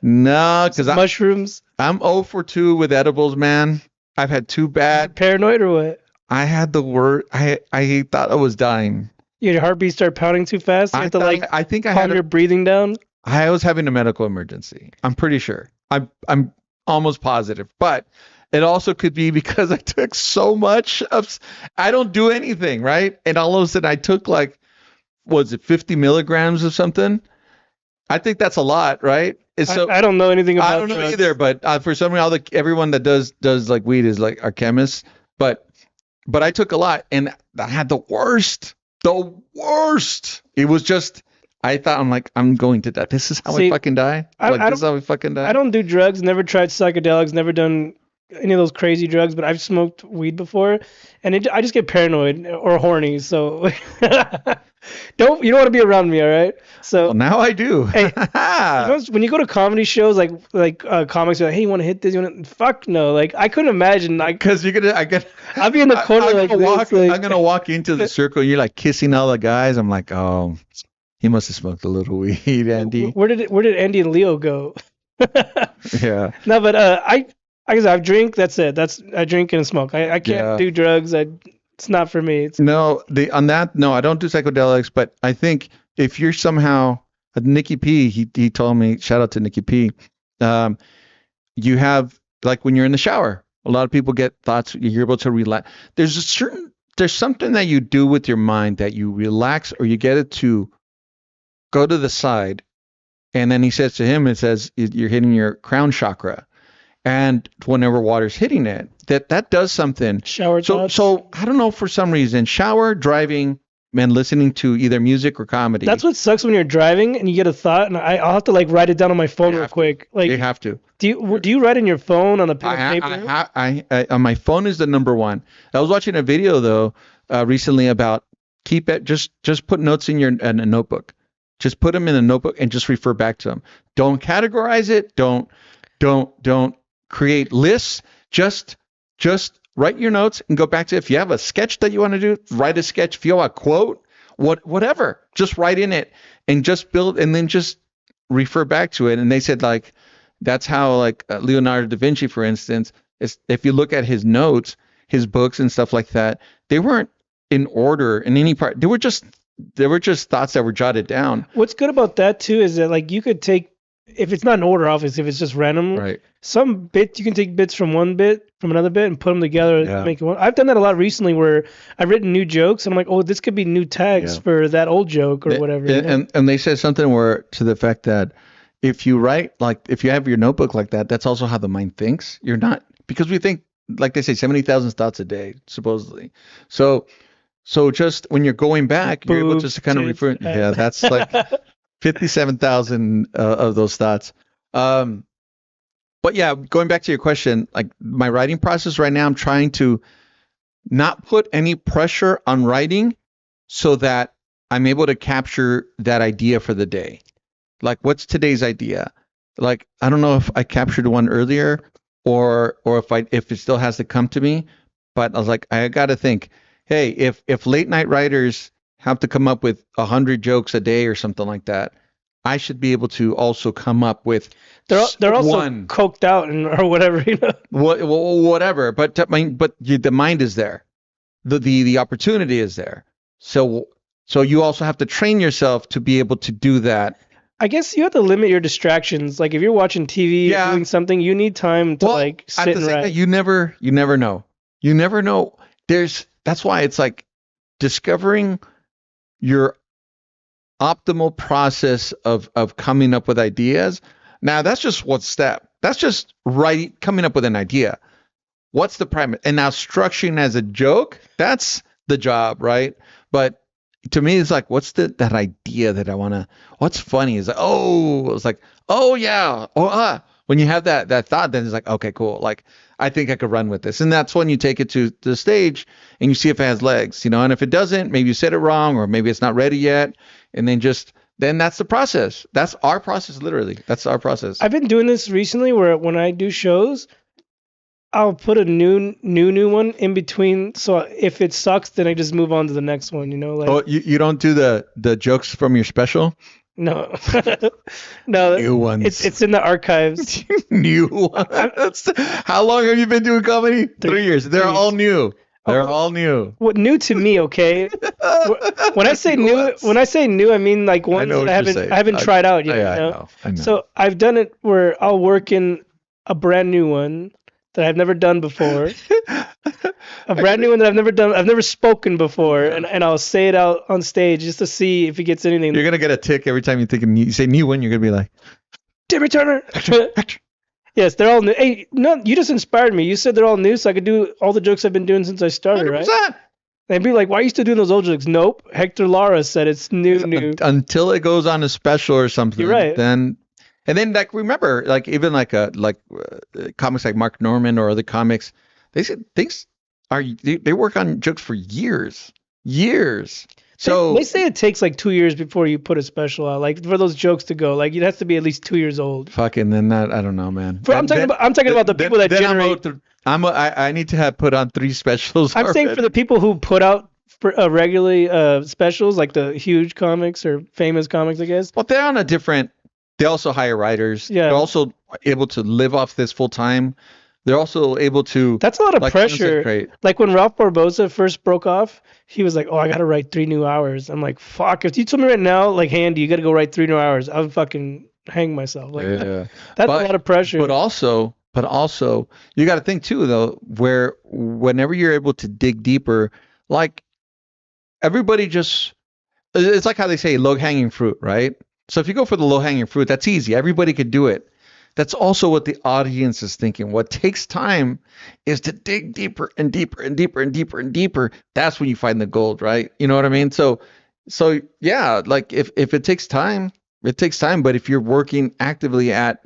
No, because mushrooms. I'm 0 for 2 with edibles, man. I've had 2 bad. Paranoid or what? I had the word. I thought I was dying. Your heartbeat start pounding too fast. You have to like I think I calm had. your breathing down. I was having a medical emergency. I'm pretty sure. I'm almost positive, but it also could be because I took so much of. I don't do anything, right? And all of a sudden, I took like, was it 50 milligrams of something? I think that's a lot, right? And so I don't know anything about. I don't know drugs. either, but for some reason, everyone that does like weed is like our chemists. But I took a lot, and I had the worst. The worst. It was just. I thought I'm going to die. This is how I fucking die. This is how we fucking die. I don't do drugs. Never tried psychedelics. Never done any of those crazy drugs. But I've smoked weed before, and I just get paranoid or horny. So you don't want to be around me, all right? So well, now I do. Hey, when you go to comedy shows, like comics are like, hey, you want to hit this? Fuck no. Like I couldn't imagine. Because I'll be in the corner I'm gonna walk into the circle. And you're like kissing all the guys. I'm like, oh. He must have smoked a little weed, Andy. Where did Andy and Leo go? Yeah. No, but I guess I drink. That's it. I drink and smoke. I can't do drugs. It's not for me. No, I don't do psychedelics. But I think if you're somehow Nicky P, he told me, shout out to Nicky P. You have like when you're in the shower, a lot of people get thoughts. You're able to relax. There's something that you do with your mind that you relax or you get it to go to the side, and then he says to him, it says you're hitting your crown chakra, and whenever water's hitting it, that does something. Shower thoughts. So I don't know, for some reason, shower, driving, and listening to either music or comedy. That's what sucks when you're driving and you get a thought, and I'll have to like write it down on my phone real quick. Like you have to. Do you write in your phone on a pen and paper? I on my phone is the number one. I was watching a video though recently about keep it just put notes in in a notebook. Just put them in a notebook and just refer back to them. Don't categorize it. Don't create lists. Just write your notes and go back to it. If you have a sketch that you want to do, write a sketch. If you have a quote, whatever, just write in it and just build and then just refer back to it. And they said like that's how like Leonardo da Vinci, for instance, if you look at his notes, his books and stuff like that, they weren't in order in any part. They were just thoughts that were jotted down. What's good about that too is that like you could take, if it's not in order, obviously, if it's just random, right? Some bit you can take bits from one bit from another bit and put them together and make it one. I've done that a lot recently where I've written new jokes and I'm like, oh, this could be new tags for that old joke or whatever. And they said something where to the fact that if you write if you have your notebook like that, that's also how the mind thinks. You're not, because we think, like they say, 70,000 thoughts a day supposedly. So just when you're going back, you're able just to kind of refer. Yeah, that's like 57,000 of those thoughts. But yeah, going back to your question, like my writing process right now, I'm trying to not put any pressure on writing so that I'm able to capture that idea for the day. Like, what's today's idea? Like, I don't know if I captured one earlier or if it still has to come to me, but I was like, I got to think. Hey, if late night writers have to come up with 100 jokes a day or something like that, I should be able to also come up with. They're also coked out or whatever, you know. Whatever, but the mind is there, the opportunity is there. So you also have to train yourself to be able to do that. I guess you have to limit your distractions. Like if you're watching TV, doing something, you need time to sit and write. You never know. You never know. That's why it's like discovering your optimal process of coming up with ideas. Now that's just one step. That's just coming up with an idea. What's the primary? And now structuring as a joke, that's the job, right? But to me, it's like, what's that idea that I want to, what's funny is like, oh yeah. When you have that thought, then it's like, okay, cool. Like, I think I could run with this. And that's when you take it to the stage and you see if it has legs, and if it doesn't, maybe you said it wrong or maybe it's not ready yet. And then that's the process. That's our process, literally. That's our process. I've been doing this recently where when I do shows, I'll put a new one in between. So if it sucks, then I just move on to the next one. You know, like Oh, you don't do the jokes from your special? no, no, New ones. it's in the archives. New ones. How long have you been doing comedy? 3 years. They're 3 all years. new. They're Oh, all new. what new to me? Okay, when I say New new, ones. I mean like I ones know that what you're saying. I haven't tried out yet. Yeah, You I know, know. I know. so I've done it where I'll work in a brand new one that I've never done before. A brand new one that I've never done. I've never spoken before, Yeah. and I'll say it out on stage just to see if he gets anything. You're gonna get a tick every time you say new one. You're gonna be like, Timmy Turner. Hector, Hector. Yes, they're all new. Hey, no, you just inspired me. You said they're all new, so I could do all the jokes I've been doing since I started, right? 100%. They'd be like, "Why are you still doing those old jokes?" Nope. Hector Lara said it's new. Until it goes on a special or something. You're right. Then, and then like remember, like even comics like Mark Norman or other comics, they said things they work on jokes for years, years. So They say it takes like 2 years before you put a special out, like for those jokes to go. Like it has to be at least 2 years old. fucking then that I don't know, man. I'm talking about the people that generate. I need to have put on 3 specials. I'm saying for the people who put out regularly specials, like the huge comics or famous comics, I guess. Well, they're on a different. They also hire writers. Yeah. They're also able to live off this full time. They're also able to. That's a lot of like, pressure. concentrate. Like when Ralph Barbosa first broke off, he was like, "Oh, I gotta write 3 new hours." I'm like, "Fuck!" If you told me right now, like, Handy, you gotta go write 3 new hours, I would fucking hang myself. Like, Yeah. that's a lot of pressure. But also, you got to think too, though, where whenever you're able to dig deeper, like everybody just, it's like how they say low hanging fruit, right? So if you go for the low hanging fruit, that's easy. Everybody could do it. That's also what the audience is thinking. What takes time is to dig deeper and deeper and deeper and deeper and deeper. That's when you find the gold, right? You know what I mean? So yeah, like if it takes time, it takes time. But if you're working actively at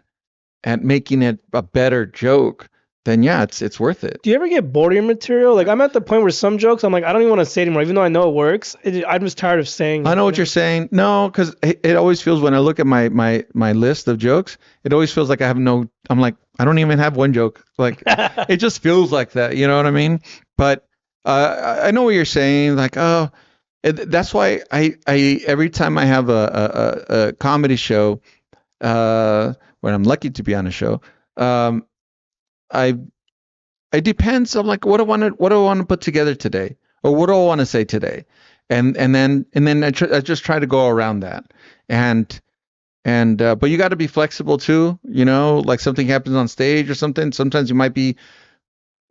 making it a better joke, then yeah, it's worth it. Do you ever get bored of your material? Like, I'm at the point where some jokes, I'm like, I don't even want to say it anymore, even though I know it works. I'm just tired of saying I it, know what you you're saying. No, because it always feels when I look at my list of jokes, it always feels like I have no. I'm like I don't even have one joke. Like it just feels like that. You know what I mean? But I know what you're saying. Like that's why I every time I have a comedy show, when I'm lucky to be on a show, I it depends on like what do I want to put together today, or what do I want to say today, and then I just try to go around that, and but you got to be flexible too, like something happens on stage or something. Sometimes you might be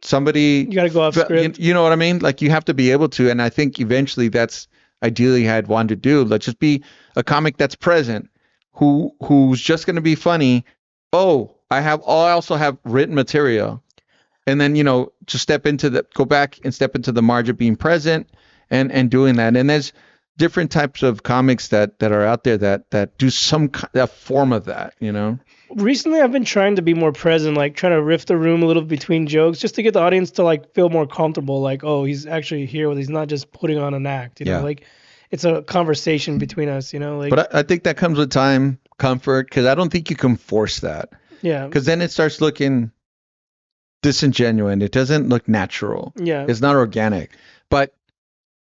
somebody. You got to go off script. You know what I mean? Like you have to be able to, and I think eventually that's ideally I'd want to do. Let's just be a comic that's present, who's just going to be funny. Oh, I also have written material. And then, just go back and step into the margin of being present and doing that. And there's different types of comics that are out there that do a form of that, Recently, I've been trying to be more present, like trying to riff the room a little between jokes, just to get the audience to like feel more comfortable. Like, oh, he's actually here. He's not just putting on an act. You know, like it's a conversation between us. Like. But I think that comes with time, comfort, because I don't think you can force that. Yeah. Because then it starts looking disingenuous. It doesn't look natural. Yeah. It's not organic. But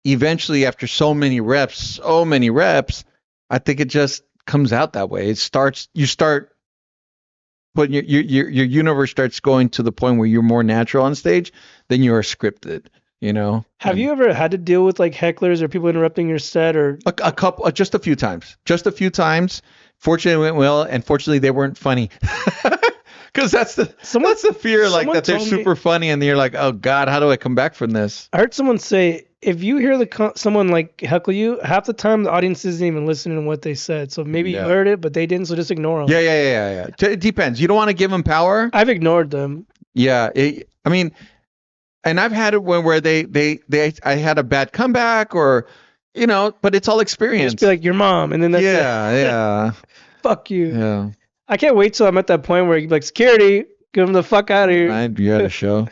eventually, after so many reps, I think it just comes out that way. You start putting your universe starts going to the point where you're more natural on stage than you are scripted. Have you ever had to deal with like hecklers or people interrupting your set or a couple, just a few times. Fortunately, it went well, and fortunately, they weren't funny. Because that's the fear, like that they're super funny, and you're like, oh God, how do I come back from this? I heard someone say if you hear someone like heckle you, half the time the audience isn't even listening to what they said. So maybe you heard it, but they didn't, so just ignore them. Yeah. It depends. You don't want to give them power. I've ignored them. Yeah, I mean, and I've had it where I had a bad comeback, or but it's all experience. Just be like your mom, and then that's yeah. Fuck you. Yeah. I can't wait till I'm at that point where you be like, security, get them the fuck out of here. You had a show.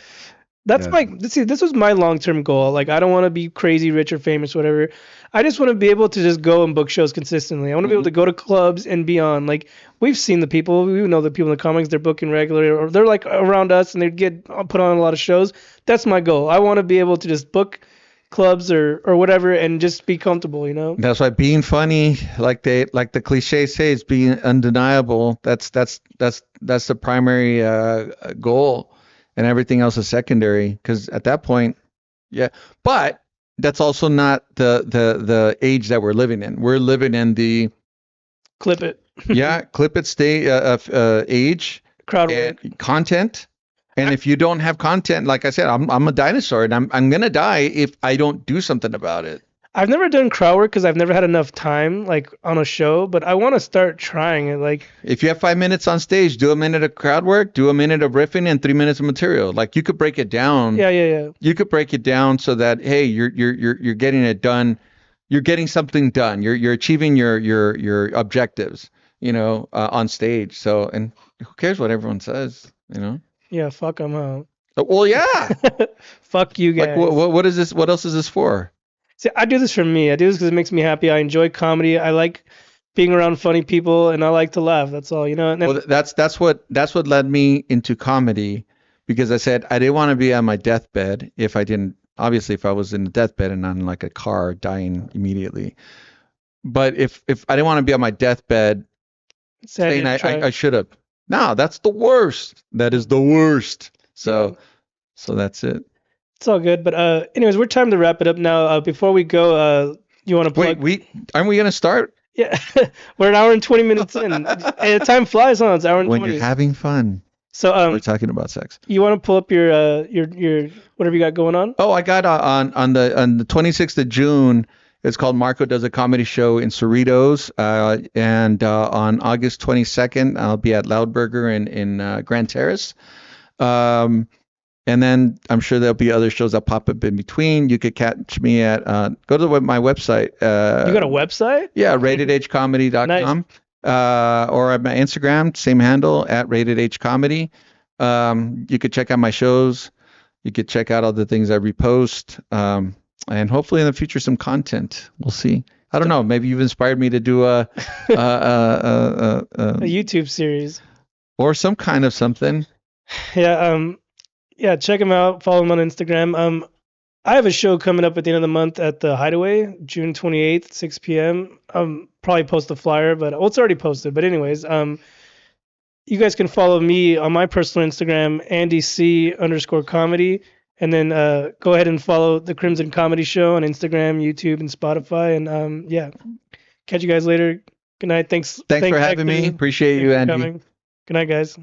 That's Yeah. my see. This was my long-term goal. Like, I don't want to be crazy rich or famous, whatever. I just want to be able to just go and book shows consistently. I want to be able to go to clubs and beyond. Like, we've seen the people. We know the people in the comics. They're booking regularly, or they're like around us, and they get put on a lot of shows. That's my goal. I want to be able to just book clubs or whatever, and just be comfortable. You know. That's why being funny, like the cliche says, being undeniable. That's the primary goal, and everything else is secondary. Because at that point, yeah. But that's also not the age that we're living in. We're living in the Clip it. clip it stay age Crowd and work. content. And if you don't have content, like I said, I'm a dinosaur, and I'm gonna die if I don't do something about it. I've never done crowd work because I've never had enough time, like on a show. But I want to start trying it. Like, If you have 5 minutes on stage, do a minute of crowd work, do a minute of riffing, and 3 minutes of material. Like you could break it down. yeah. You could break it down so that hey, you're getting it done. You're getting something done. You're achieving your objectives. On stage. So and who cares what everyone says? Yeah, fuck them out. Well, yeah. Fuck you Like guys. what is this? What else is this for? See, I do this for me. I do this because it makes me happy. I enjoy comedy. I like being around funny people, and I like to laugh. That's all, you know. And then, Well, that's what led me into comedy, because I said I didn't want to be on my deathbed if I didn't. Obviously, if I was in a deathbed and on like a car dying immediately, but if I didn't want to be on my deathbed say I saying didn't try. I should have. No, that's the worst. That is the worst. So that's it. It's all good. But anyways, we're time to wrap it up now. Before we go, you want to Wait, plug? aren't we gonna start Yeah, we're an hour and 20 minutes in. Hey, time flies, huh? It's hour and when 20. you're having fun? So We're talking about sex. you want to pull up your whatever you got going on? Oh, I got on the 26th of June. It's called Marco Does a Comedy Show in Cerritos. And on August 22nd, I'll be at Loudburger in Grand Terrace. And then I'm sure there'll be other shows that pop up in between. You could catch me at go to my website. You got a website? Yeah, ratedhcomedy.com. Or at my Instagram, same handle at ratedhcomedy. You could check out my shows. You could check out all the things I repost. And hopefully in the future some content. We'll see. I don't know. Maybe you've inspired me to do a A YouTube series. or some kind of something. Yeah, yeah, check him out. Follow him on Instagram. I have a show coming up at the end of the month at the Hideaway, June 28th, 6 p.m. Probably post the flyer, but it's already posted. But anyways, you guys can follow me on my personal Instagram, AndyC_comedy, and then go ahead and follow the Crimson Comedy Show on Instagram, YouTube, and Spotify. And yeah, catch you guys later. Good night. Thanks Thanks for having Hector. me. Appreciate Thanks you, for Andy. coming. Good night, guys.